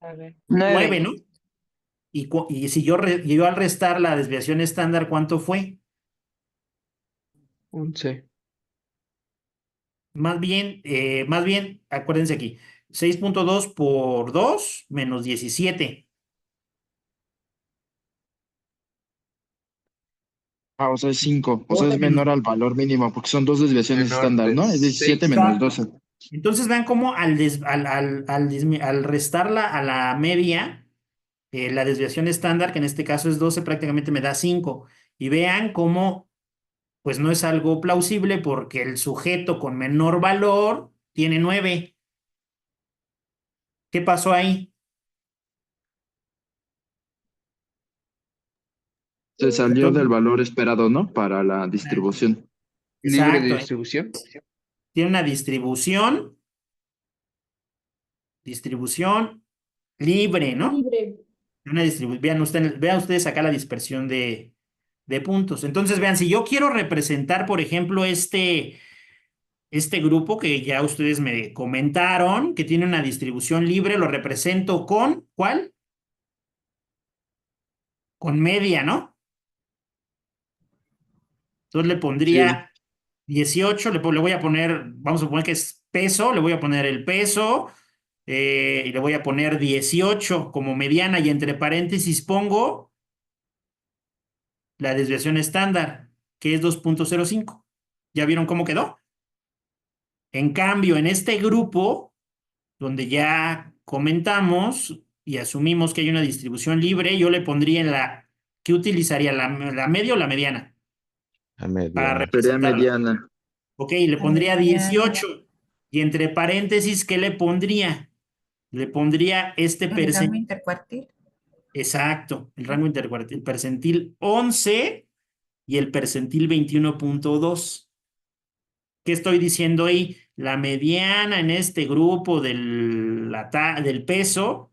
Speaker 6: A ver.
Speaker 1: 9,
Speaker 5: 9.
Speaker 1: ¿no? Y si yo al restar la desviación estándar, ¿cuánto fue?
Speaker 7: 11.
Speaker 1: Más bien, acuérdense aquí, 6.2 por 2 menos 17.
Speaker 4: O sea, es 5. O sea,
Speaker 1: 12
Speaker 4: es
Speaker 1: menos.
Speaker 4: menor al valor mínimo porque son dos desviaciones
Speaker 7: Menor
Speaker 4: estándar,
Speaker 7: de
Speaker 4: ¿no? Es 17
Speaker 7: 6.
Speaker 4: menos
Speaker 1: Exacto.
Speaker 4: 12.
Speaker 1: Entonces vean cómo al restarla a la media, la desviación estándar, que en este caso es 12, prácticamente me da 5. Y vean cómo, pues no es algo plausible porque el sujeto con menor valor tiene 9. ¿Qué pasó ahí?
Speaker 4: Se salió del
Speaker 1: Entonces,
Speaker 4: valor esperado, ¿no? Para la distribución.
Speaker 7: Libre de
Speaker 1: exacto.
Speaker 7: distribución.
Speaker 1: Tiene una distribución libre, ¿no?
Speaker 2: Libre.
Speaker 1: Vean ustedes acá la dispersión de puntos. Entonces, vean, si yo quiero representar, por ejemplo, este grupo que ya ustedes me comentaron, que tiene una distribución libre, lo represento con, ¿cuál? Con media, ¿no? Entonces le
Speaker 4: Sí.
Speaker 1: pondría 18, le voy a poner, vamos a poner que es peso, le voy a poner el peso y le voy a poner 18 como mediana y entre paréntesis pongo la desviación estándar, que es 2.05. ¿Ya vieron cómo quedó? En cambio, en este grupo, donde ya comentamos y asumimos que hay una distribución libre, yo le pondría ¿qué utilizaría? ¿La media o la mediana?
Speaker 11: La
Speaker 1: Para
Speaker 11: mediana.
Speaker 4: Sería
Speaker 1: representarla.
Speaker 4: mediana.
Speaker 1: Ok, le
Speaker 3: La
Speaker 1: pondría
Speaker 3: mediana.
Speaker 1: 18. Y entre paréntesis, ¿qué le pondría? Le pondría este
Speaker 3: El rango
Speaker 1: percentil.
Speaker 3: intercuartil.
Speaker 1: Exacto, el rango intercuartil, el percentil 11 y el percentil 21.2. ¿Qué estoy diciendo ahí? La mediana en este grupo del peso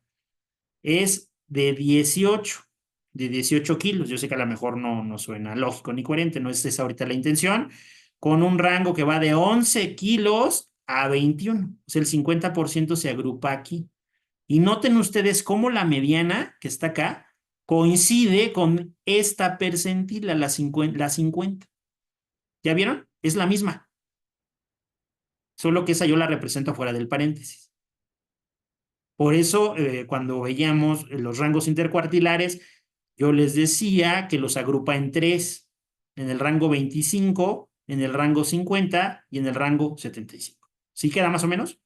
Speaker 1: es de 18 kilos. Yo sé que a lo mejor no suena lógico ni coherente, no es esa ahorita la intención, con un rango que va de 11 kilos a 21. O sea, el 50% se agrupa aquí. Y noten ustedes cómo la mediana, que está acá, coincide con esta percentila, la 50. ¿Ya vieron? Es la misma, solo que esa yo la represento fuera del paréntesis. Por eso, cuando veíamos los rangos intercuartilares, yo les decía que los agrupa en tres, en el rango 25, en el rango 50 y en el rango 75. ¿Sí queda más o menos?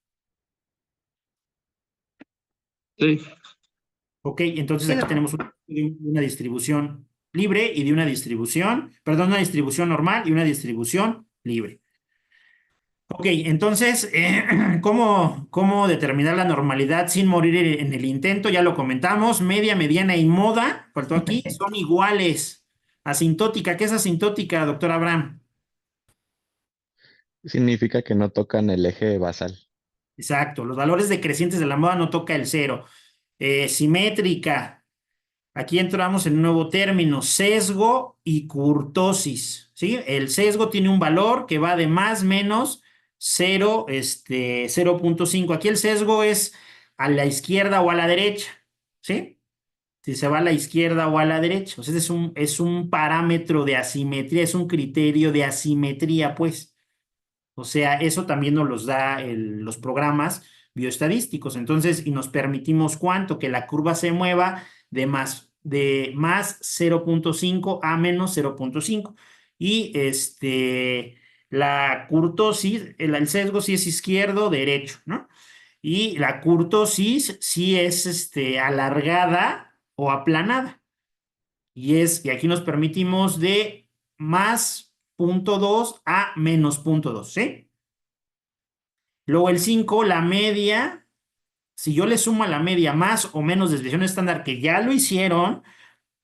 Speaker 4: Sí.
Speaker 1: Ok, entonces
Speaker 3: Sí,
Speaker 1: aquí
Speaker 3: doctor.
Speaker 1: tenemos una distribución libre y de una distribución, perdón, una distribución normal y una distribución libre. Ok, entonces, ¿cómo determinar la normalidad sin morir en el intento? Ya lo comentamos, media, mediana y moda, faltó aquí, son iguales. Asintótica, ¿qué es asintótica, doctor Abraham?
Speaker 11: Significa que no tocan el eje basal.
Speaker 1: Exacto, los valores decrecientes de la moda no toca el cero. Simétrica. Aquí entramos en un nuevo término, sesgo y kurtosis, ¿sí? El sesgo tiene un valor que va de más menos 0.5. Aquí el sesgo es a la izquierda o a la derecha, ¿sí? Si se va a la izquierda o a la derecha. O sea, es un parámetro de asimetría, es un criterio de asimetría, pues. O sea, eso también nos los da los programas bioestadísticos. Entonces, y nos permitimos cuánto, que la curva se mueva de más 0.5 a menos 0.5. Y la kurtosis, el sesgo sí es izquierdo, derecho, ¿no? Y la kurtosis sí es alargada o aplanada. Y aquí nos permitimos de más 0.2 a menos 0.2, ¿sí? Luego el 5, la media, si yo le sumo a la media más o menos desviación estándar, que ya lo hicieron,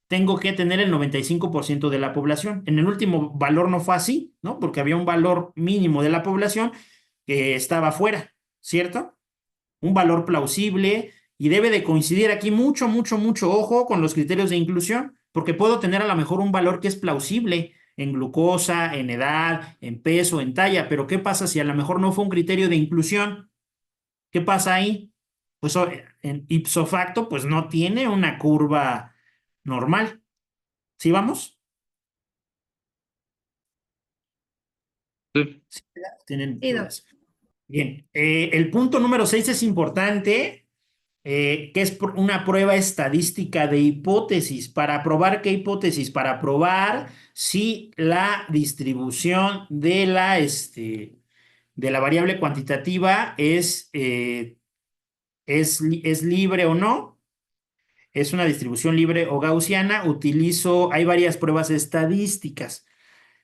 Speaker 1: tengo que tener el 95% de la población. En el último valor no fue así, ¿no? Porque había un valor mínimo de la población que estaba fuera, ¿cierto? Un valor plausible y debe de coincidir aquí mucho, mucho, mucho ojo con los criterios de inclusión, porque puedo tener a lo mejor un valor que es plausible en glucosa, en edad, en peso, en talla, pero ¿qué pasa si a lo mejor no fue un criterio de inclusión? ¿Qué pasa ahí? Pues en ipso facto, pues no tiene una curva normal. ¿Sí vamos?
Speaker 4: Sí.
Speaker 1: ¿Tienen
Speaker 3: Sí,
Speaker 1: dudas? Bien, el punto número 6 es importante, que es una prueba estadística de hipótesis. ¿Para probar qué hipótesis? Para probar si la distribución de la variable cuantitativa es libre o no. Es una distribución libre o gaussiana. Hay varias pruebas estadísticas.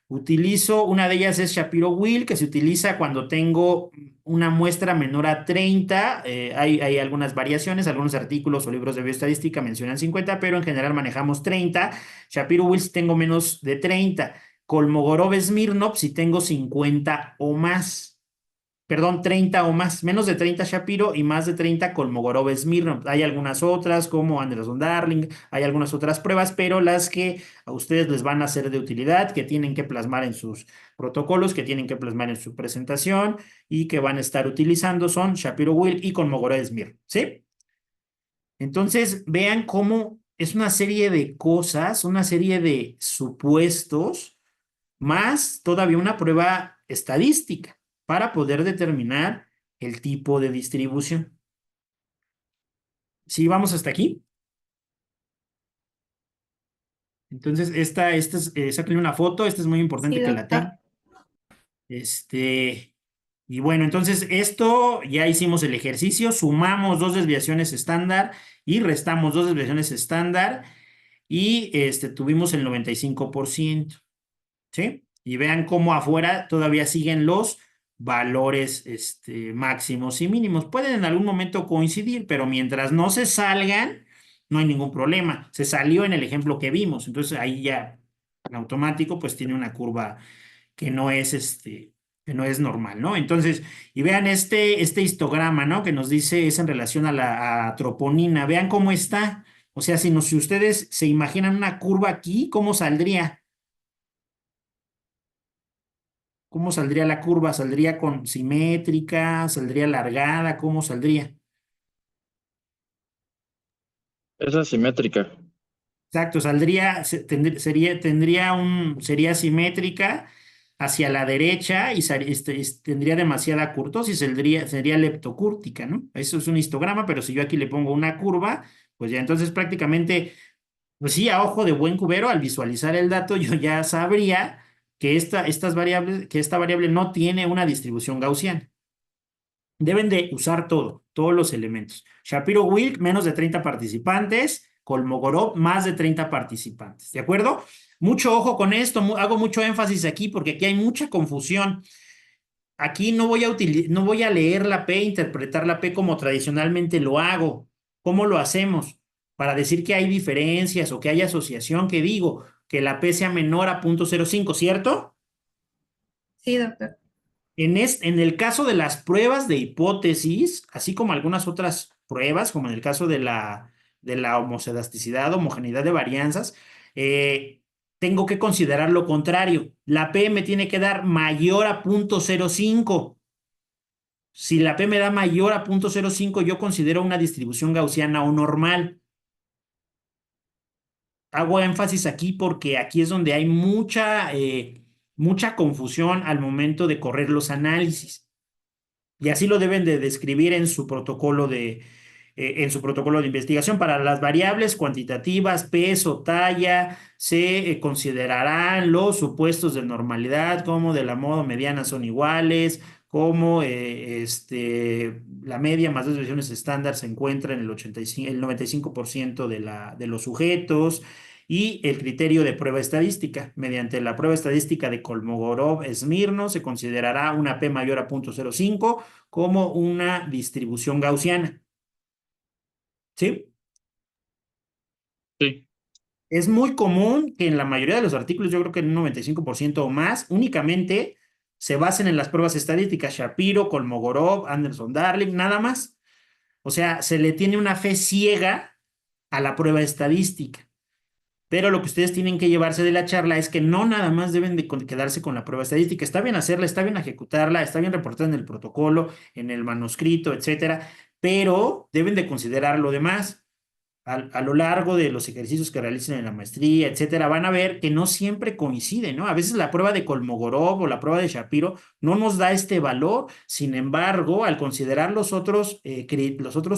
Speaker 1: Una de ellas es Shapiro-Wilk, que se utiliza cuando tengo una muestra menor a 30. Hay algunas variaciones, algunos artículos o libros de bioestadística mencionan 50, pero en general manejamos 30. Shapiro-Wilk si tengo menos de 30. Kolmogorov-Smirnov si tengo 50 o más. Perdón, 30 o más, menos de 30 Shapiro y más de 30 Kolmogorov-Smirnov. Hay algunas otras como Anderson-Darling, hay algunas otras pruebas, pero las que a ustedes les van a ser de utilidad, que tienen que plasmar en sus protocolos, que tienen que plasmar en su presentación y que van a estar utilizando son Shapiro-Wilk y Kolmogorov-Smirnov, ¿sí? Entonces, vean cómo es una serie de cosas, una serie de supuestos, más todavía una prueba estadística para poder determinar el tipo de distribución. ¿Sí vamos hasta aquí? Entonces, sáquenle una foto, esta es muy importante
Speaker 3: sí,
Speaker 1: que la
Speaker 3: doctor.
Speaker 1: tengan. Y bueno, entonces esto ya hicimos el ejercicio, sumamos 2 desviaciones estándar y restamos 2 desviaciones estándar y tuvimos el 95%, ¿sí? Y vean cómo afuera todavía siguen los valores máximos y mínimos. Pueden en algún momento coincidir, pero mientras no se salgan, no hay ningún problema. Se salió en el ejemplo que vimos, entonces ahí ya en automático pues tiene una curva que no es normal, ¿no? Entonces, y vean este histograma, ¿no? Que nos dice es en relación a la troponina. Vean cómo está. O sea, si ustedes se imaginan una curva aquí, ¿cómo saldría? ¿Cómo saldría la curva? ¿Saldría con simétrica? ¿Saldría alargada? ¿Cómo saldría?
Speaker 4: Es asimétrica.
Speaker 1: Exacto, sería simétrica hacia la derecha y tendría demasiada curtosis, sería leptocúrtica, ¿no? Eso es un histograma, pero si yo aquí le pongo una curva, pues ya entonces prácticamente, pues sí, a ojo de buen cubero, al visualizar el dato, yo ya sabría que esta variable no tiene una distribución gaussiana. Deben de usar todos los elementos. Shapiro-Wilk, menos de 30 participantes. Kolmogorov, más de 30 participantes. ¿De acuerdo? Mucho ojo con esto. Hago mucho énfasis aquí porque aquí hay mucha confusión. Aquí no voy a leer la P, interpretar la P como tradicionalmente lo hago. ¿Cómo lo hacemos? Para decir que hay diferencias o que hay asociación, que digo que la P sea menor a 0.05, ¿cierto?
Speaker 3: Sí, doctor.
Speaker 1: En el caso de las pruebas de hipótesis, así como algunas otras pruebas, como en el caso de la homocedasticidad, homogeneidad de varianzas, tengo que considerar lo contrario. La P me tiene que dar mayor a 0.05. Si la P me da mayor a 0.05, yo considero una distribución gaussiana o normal. Hago énfasis aquí porque aquí es donde hay mucha confusión al momento de correr los análisis. Y así lo deben de describir en su protocolo de investigación. Para las variables cuantitativas, peso, talla, se considerarán los supuestos de normalidad, como de la modo mediana son iguales, como la media más dos desviaciones estándar se encuentra en el 95% de los sujetos, y el criterio de prueba estadística. Mediante la prueba estadística de Kolmogorov-Smirnov se considerará una P mayor a 0.05 como una distribución gaussiana. ¿Sí?
Speaker 4: Sí.
Speaker 1: Es muy común que en la mayoría de los artículos, yo creo que en un 95% o más, únicamente se basen en las pruebas estadísticas. Shapiro, Kolmogorov, Anderson-Darling, nada más. O sea, se le tiene una fe ciega a la prueba estadística. Pero lo que ustedes tienen que llevarse de la charla es que no nada más deben de quedarse con la prueba estadística. Está bien hacerla, está bien ejecutarla, está bien reportada en el protocolo, en el manuscrito, etcétera, pero deben de considerar lo demás. A lo largo de los ejercicios que realicen en la maestría, etcétera, van a ver que no siempre coinciden, ¿no? A veces la prueba de Kolmogorov o la prueba de Shapiro no nos da este valor. Sin embargo, al considerar los otros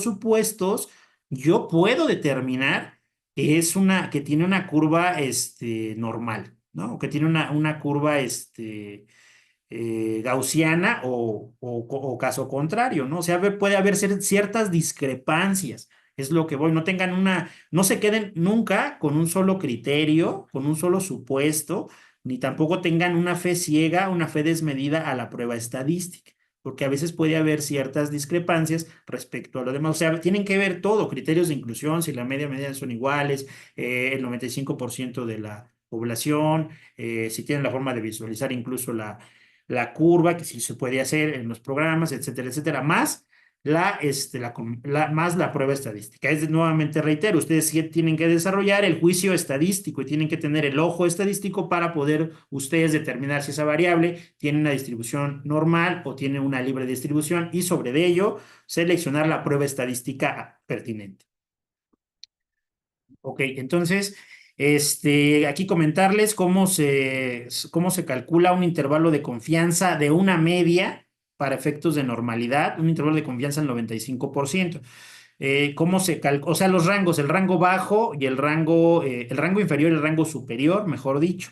Speaker 1: supuestos, yo puedo determinar que tiene una curva normal, ¿no? O que tiene una curva gaussiana o caso contrario, ¿no? O sea, puede haber ciertas discrepancias. Es lo que voy, no se queden nunca con un solo criterio, con un solo supuesto, ni tampoco tengan una fe ciega, una fe desmedida a la prueba estadística, porque a veces puede haber ciertas discrepancias respecto a lo demás. O sea, tienen que ver todo, criterios de inclusión, si la mediana son iguales, el 95% de la población, si tienen la forma de visualizar incluso la curva, que sí se puede hacer en los programas, etcétera, etcétera, más más la prueba estadística. Nuevamente reitero, ustedes sí tienen que desarrollar el juicio estadístico y tienen que tener el ojo estadístico para poder ustedes determinar si esa variable tiene una distribución normal o tiene una libre distribución, y sobre ello seleccionar la prueba estadística pertinente. Ok, entonces, aquí comentarles cómo se calcula un intervalo de confianza de una media para efectos de normalidad, un intervalo de confianza del 95%. ¿Cómo se calcula? O sea, los rangos, el rango bajo y el rango inferior y el rango superior, mejor dicho.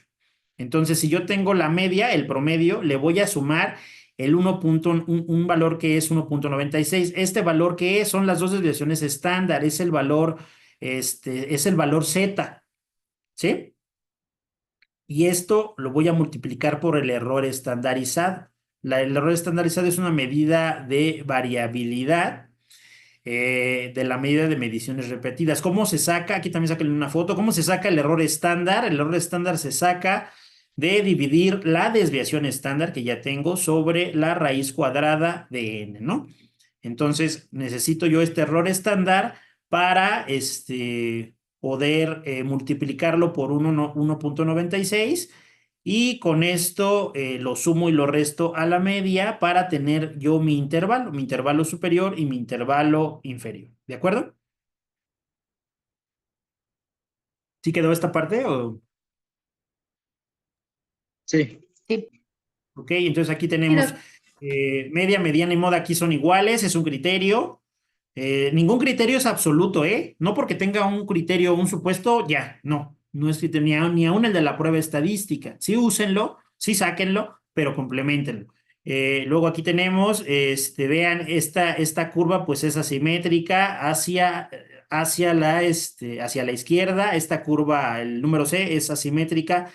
Speaker 1: Entonces, si yo tengo la media, el promedio, le voy a sumar un valor que es 1.96. Este valor que son las dos desviaciones estándar, es el valor Z, ¿sí? Y esto lo voy a multiplicar por el error estandarizado. El error estandarizado es una medida de variabilidad de la medida de mediciones repetidas. ¿Cómo se saca? Aquí también sacan una foto. ¿Cómo se saca el error estándar? El error estándar se saca de dividir la desviación estándar que ya tengo sobre la raíz cuadrada de n, ¿no? Entonces, necesito yo este error estándar para poder multiplicarlo por 1.96, y con esto lo sumo y lo resto a la media para tener yo mi intervalo superior y mi intervalo inferior. ¿De acuerdo? ¿Sí quedó esta parte o...?
Speaker 4: Sí.
Speaker 1: Ok, entonces aquí tenemos media, mediana y moda, aquí son iguales, es un criterio. Ningún criterio es absoluto, ¿eh? No porque tenga un criterio, un supuesto, ya, no es criterio, ni aún el de la prueba estadística. Sí úsenlo, sí sáquenlo, pero complementenlo. Luego aquí tenemos, vean, esta curva pues es asimétrica hacia la izquierda. Esta curva, el número C, es asimétrica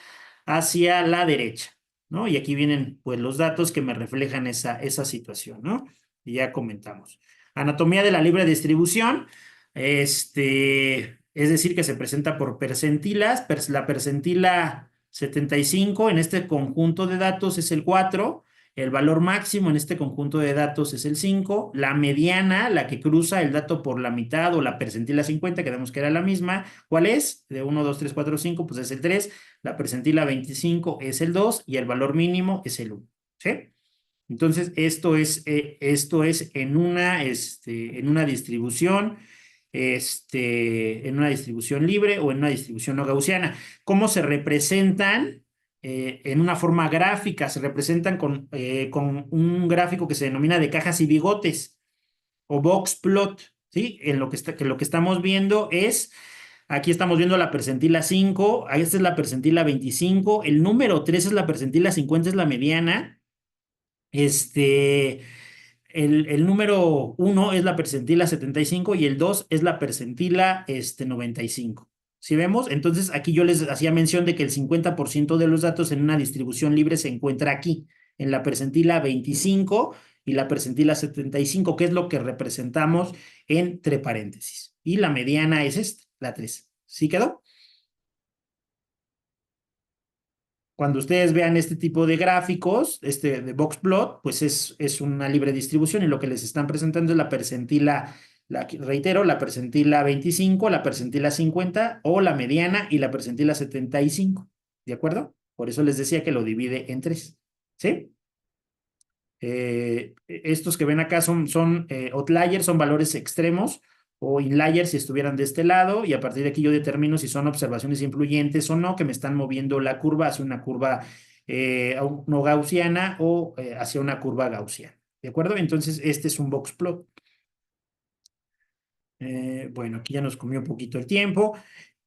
Speaker 1: hacia la derecha, ¿no? Y aquí vienen pues los datos que me reflejan esa situación, ¿no? Y ya comentamos. Anatomía de la libre distribución, es decir, que se presenta por percentilas. La percentila 75 en este conjunto de datos es el 4, El valor máximo en este conjunto de datos es el 5. La mediana, la que cruza el dato por la mitad o la percentila 50, que vemos que era la misma. ¿Cuál es? De 1, 2, 3, 4, 5, pues es el 3. La percentila 25 es el 2 y el valor mínimo es el 1. ¿Sí? Entonces, esto es en una distribución, en una distribución libre o en una distribución no gaussiana. ¿Cómo se representan? En una forma gráfica, se representan con un gráfico que se denomina de cajas y bigotes o box plot, ¿sí? Lo que estamos viendo es, aquí estamos viendo la percentila 5, esta es la percentila 25, el número 3 es la percentila 50, es la mediana, el número 1 es la percentila 75 y el 2 es la percentila 95. ¿Sí vemos? Entonces aquí yo les hacía mención de que el 50% de los datos en una distribución libre se encuentra aquí, en la percentila 25 y la percentila 75, que es lo que representamos entre paréntesis. Y la mediana es esta, la 3. ¿Sí quedó? Cuando ustedes vean este tipo de gráficos, de box plot, pues es una libre distribución y lo que les están presentando es la percentila, reitero, la percentila 25, la percentila 50 o la mediana y la percentila 75. ¿De acuerdo? Por eso les decía que lo divide en 3. ¿Sí? Estos que ven acá son outliers, son valores extremos, o inliers si estuvieran de este lado, y a partir de aquí yo determino si son observaciones influyentes o no, que me están moviendo la curva hacia una curva no gaussiana o hacia una curva gaussiana. ¿De acuerdo? Entonces, este es un box plot. Bueno, aquí ya nos comió un poquito el tiempo.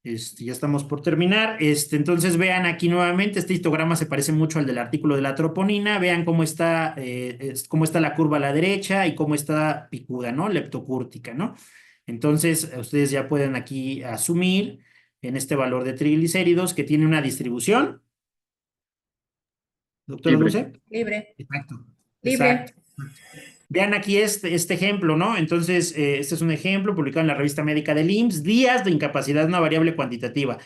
Speaker 1: Ya estamos por terminar. Entonces vean aquí nuevamente, este histograma se parece mucho al del artículo de la troponina. Vean cómo está la curva a la derecha y cómo está picuda, ¿no? Leptocúrtica, ¿no? Entonces, ustedes ya pueden aquí asumir en este valor de triglicéridos que tiene una distribución. ¿Doctora
Speaker 4: Libre.
Speaker 1: Dulce?
Speaker 3: Libre.
Speaker 1: Exacto.
Speaker 3: Libre.
Speaker 1: Exacto. Vean aquí este ejemplo, ¿no? Entonces, este es un ejemplo publicado en la revista médica del IMSS, días de incapacidad, una variable cuantitativa,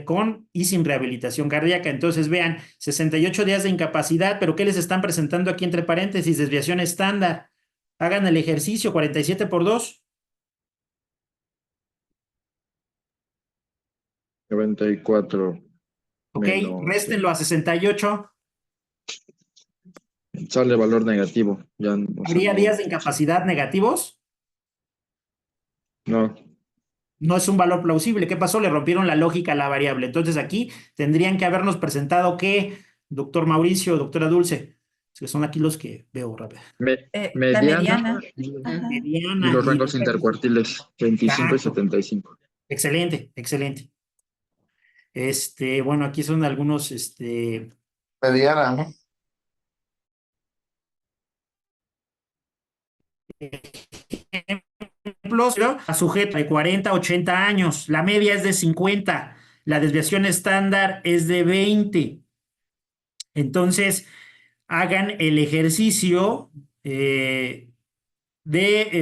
Speaker 1: con y sin rehabilitación cardíaca. Entonces, vean, 68 días de incapacidad, pero ¿qué les están presentando aquí entre paréntesis? Desviación estándar. Hagan el ejercicio, 47 por 2.
Speaker 10: 94
Speaker 1: Ok,
Speaker 10: menos,
Speaker 1: réstenlo a 68.
Speaker 10: sale valor negativo. Ya, o sea,
Speaker 1: ¿Habría
Speaker 10: no,
Speaker 1: días de incapacidad negativos?
Speaker 10: no.
Speaker 1: No es un valor plausible. ¿Qué pasó? Le rompieron la lógica a la variable. Entonces aquí tendrían que habernos presentado ¿qué, doctor Mauricio, doctora Dulce? Que son aquí los que veo rápido.
Speaker 3: La
Speaker 10: Mediana
Speaker 3: mediana. Ajá.
Speaker 10: y
Speaker 1: Mediana.
Speaker 10: los rangos intercuartiles, 25 y
Speaker 1: Exacto.
Speaker 10: 75.
Speaker 1: Excelente, excelente. Bueno, aquí son algunos,
Speaker 11: Mediana, ¿no?
Speaker 1: ejemplos, ¿no? A sujeto de 40 a 80 años, la media es de 50, la desviación estándar es de 20. Entonces, hagan el ejercicio de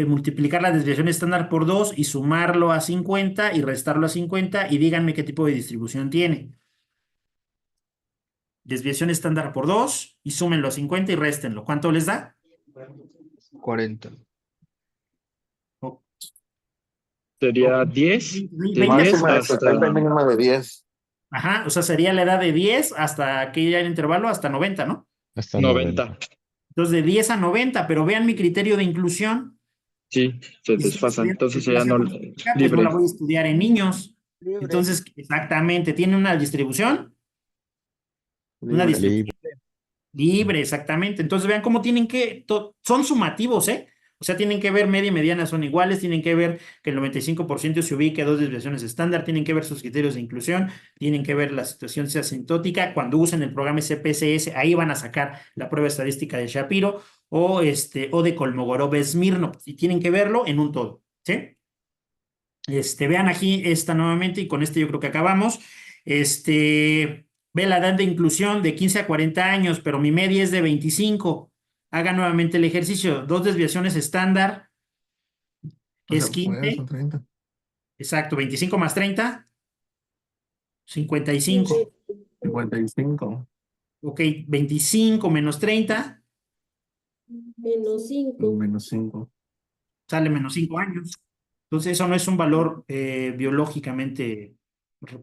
Speaker 1: multiplicar la desviación estándar por 2 y sumarlo a 50 y restarlo a 50 y díganme qué tipo de distribución tiene. Desviación estándar por 2 y súmenlo a 50 y réstenlo. ¿Cuánto les da?
Speaker 7: 40.
Speaker 10: Sería 10, de
Speaker 1: 20.
Speaker 10: 10
Speaker 11: Máxima de
Speaker 10: hasta
Speaker 11: 70 y mínima de 10.
Speaker 1: Ajá, o sea, sería la edad de 10 hasta aquí ya el intervalo hasta 90, ¿no?
Speaker 12: Hasta
Speaker 10: 90.
Speaker 1: Entonces de 10 a 90, pero vean mi criterio de inclusión.
Speaker 10: Sí, se desfasan. Entonces sería no,
Speaker 1: Pues no
Speaker 10: libre.
Speaker 1: la voy a estudiar en niños.
Speaker 11: Libre.
Speaker 1: Entonces, exactamente, tiene una distribución. Una
Speaker 11: Libre.
Speaker 1: distribución libre, exactamente. Entonces vean cómo tienen que, son sumativos, ¿eh? O sea, tienen que ver media y mediana son iguales, tienen que ver que el 95% se ubique a 2 desviaciones estándar, tienen que ver sus criterios de inclusión, tienen que ver la situación asintótica. Cuando usen el programa SPSS, ahí van a sacar la prueba estadística de Shapiro o de Kolmogorov-Smirnov, y tienen que verlo en un todo, ¿sí? Vean aquí esta nuevamente y con yo creo que acabamos. Ve la edad de inclusión de 15 a 40 años, pero mi media es de 25. Haga nuevamente el ejercicio. 2 desviaciones estándar, que es 15.
Speaker 11: Son 30.
Speaker 1: Exacto, 25 más 30, 55.
Speaker 11: 55.
Speaker 1: Ok, 25 menos 30,
Speaker 2: Menos 5.
Speaker 9: Menos 5.
Speaker 1: sale menos 5 años. Entonces eso no es un valor biológicamente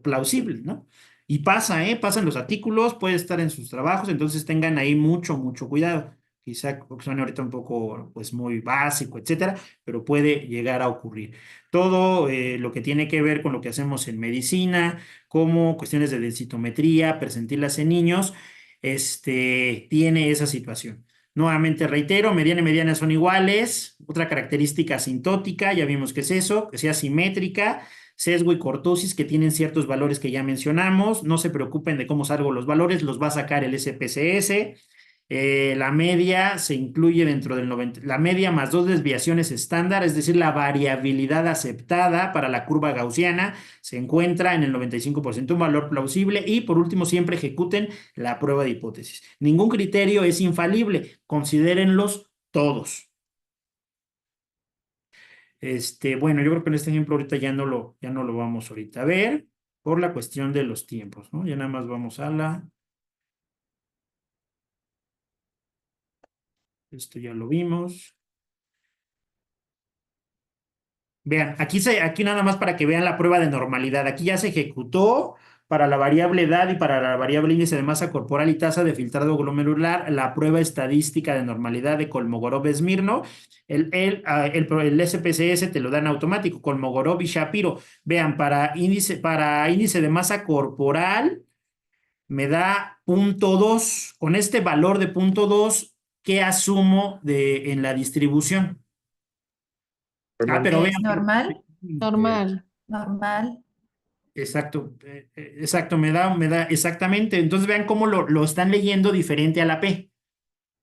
Speaker 1: plausible, ¿no? Y pasa, pasa en los artículos, puede estar en sus trabajos, entonces tengan ahí mucho, mucho cuidado. Quizá suene ahorita un poco, pues, muy básico, etcétera, pero puede llegar a ocurrir. Todo lo que tiene que ver con lo que hacemos en medicina, como cuestiones de densitometría, percentilas en niños, tiene esa situación. Nuevamente reitero, mediana y mediana son iguales. Otra característica asintótica, ya vimos que es eso, que sea simétrica, sesgo y cortosis que tienen ciertos valores que ya mencionamos. No se preocupen de cómo salgo los valores, los va a sacar el SPSS. La media se incluye dentro del 90, la media más 2 desviaciones estándar, es decir, la variabilidad aceptada para la curva gaussiana se encuentra en el 95%, un valor plausible. Y por último, siempre ejecuten la prueba de hipótesis. Ningún criterio es infalible, considérenlos todos. Bueno, yo creo que en este ejemplo ahorita ya no lo vamos ahorita a ver por la cuestión de los tiempos, ¿no? Ya nada más vamos a esto ya lo vimos. Vean, aquí nada más para que vean la prueba de normalidad. Aquí ya se ejecutó para la variable edad y para la variable índice de masa corporal y tasa de filtrado glomerular la prueba estadística de normalidad de Kolmogorov-Smirnov. El SPSS te lo dan automático, Kolmogorov y Shapiro. Vean, para índice de masa corporal me da 0.2. Con este valor de 0.2, ¿qué asumo en la distribución? Pero vean.
Speaker 3: Normal.
Speaker 8: Normal.
Speaker 3: Normal.
Speaker 1: Exacto, exacto, me da exactamente. Entonces vean cómo lo están leyendo diferente a la P.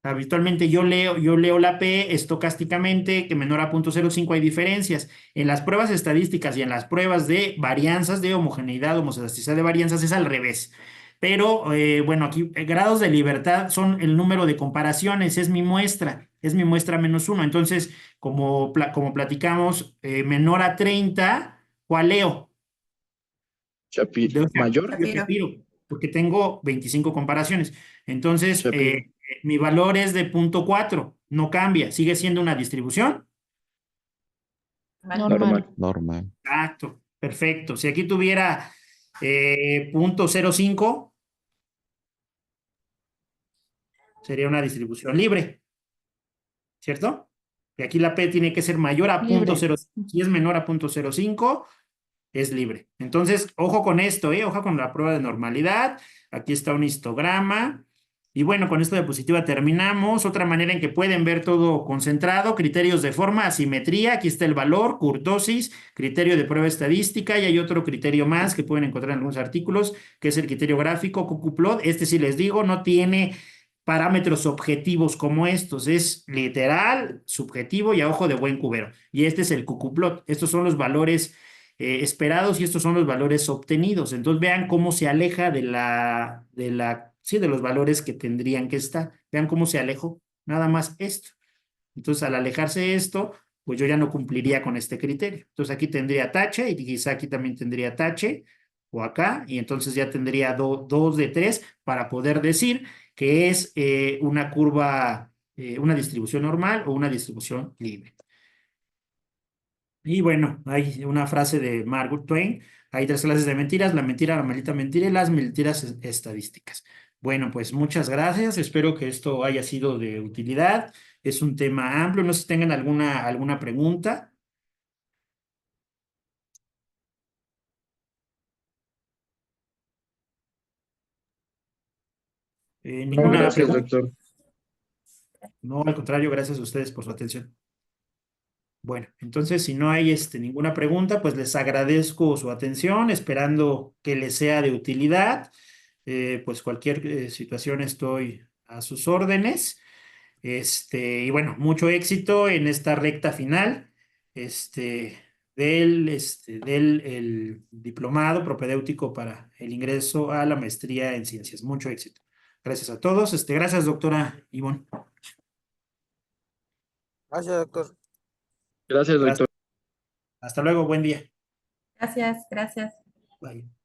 Speaker 1: Habitualmente yo leo la P estocásticamente, que menor a 0.05 hay diferencias. En las pruebas estadísticas y en las pruebas de varianzas, de homogeneidad, homoscedasticidad de varianzas, es al revés. Pero bueno, aquí grados de libertad son el número de comparaciones, es mi muestra -1. Entonces, como platicamos, menor a 30, ¿cuál leo?
Speaker 10: Mayor.
Speaker 1: Shapiro, porque tengo 25 comparaciones. Entonces,
Speaker 10: Shapiro.
Speaker 1: mi valor es de 0.4, no cambia, sigue siendo una distribución.
Speaker 8: Normal.
Speaker 12: Normal.
Speaker 1: Exacto, perfecto. Si aquí tuviera 0.05, sería una distribución libre, ¿cierto? Y aquí la P tiene que ser mayor a
Speaker 8: Libre.
Speaker 1: 0.05. Si es menor a 0.05, es libre. Entonces, ojo con esto, ojo con la prueba de normalidad. Aquí está un histograma. Y bueno, con esto de diapositiva terminamos. Otra manera en que pueden ver todo concentrado, criterios de forma, asimetría, aquí está el valor, kurtosis, criterio de prueba estadística, y hay otro criterio más que pueden encontrar en algunos artículos, que es el criterio gráfico, cucuplot. Este sí les digo, no tiene parámetros objetivos como estos, es literal, subjetivo y a ojo de buen cubero. Y este es el cucuplot. Estos son los valores esperados y estos son los valores obtenidos. Entonces vean cómo se aleja de los valores que tendrían que estar. Vean cómo se alejó, nada más esto. Entonces al alejarse esto, pues yo ya no cumpliría con este criterio. Entonces aquí tendría tache y quizá aquí también tendría tache o acá, y entonces ya tendría 2 de 3 para poder decir que es una curva, una distribución normal o una distribución libre. Y bueno, hay una frase de Mark Twain: hay 3 clases de mentiras: la mentira, la maldita mentira y las mentiras estadísticas. Bueno, pues muchas gracias, espero que esto haya sido de utilidad. Es un tema amplio, no sé si tengan alguna pregunta. ¿Ninguna
Speaker 10: Gracias,
Speaker 1: pregunta?
Speaker 10: doctor.
Speaker 1: No, al contrario, gracias a ustedes por su atención. Bueno, entonces si no hay ninguna pregunta, pues les agradezco su atención, esperando que les sea de utilidad. Pues cualquier situación estoy a sus órdenes. Y bueno, mucho éxito en esta recta final del el diplomado propedéutico para el ingreso a la maestría en ciencias. Mucho éxito. Gracias a todos. Gracias, doctora Ivonne.
Speaker 11: Gracias, doctor.
Speaker 10: Gracias,
Speaker 1: Gracias.
Speaker 10: doctor.
Speaker 1: Hasta luego, buen día.
Speaker 3: Gracias, gracias.
Speaker 1: Bye.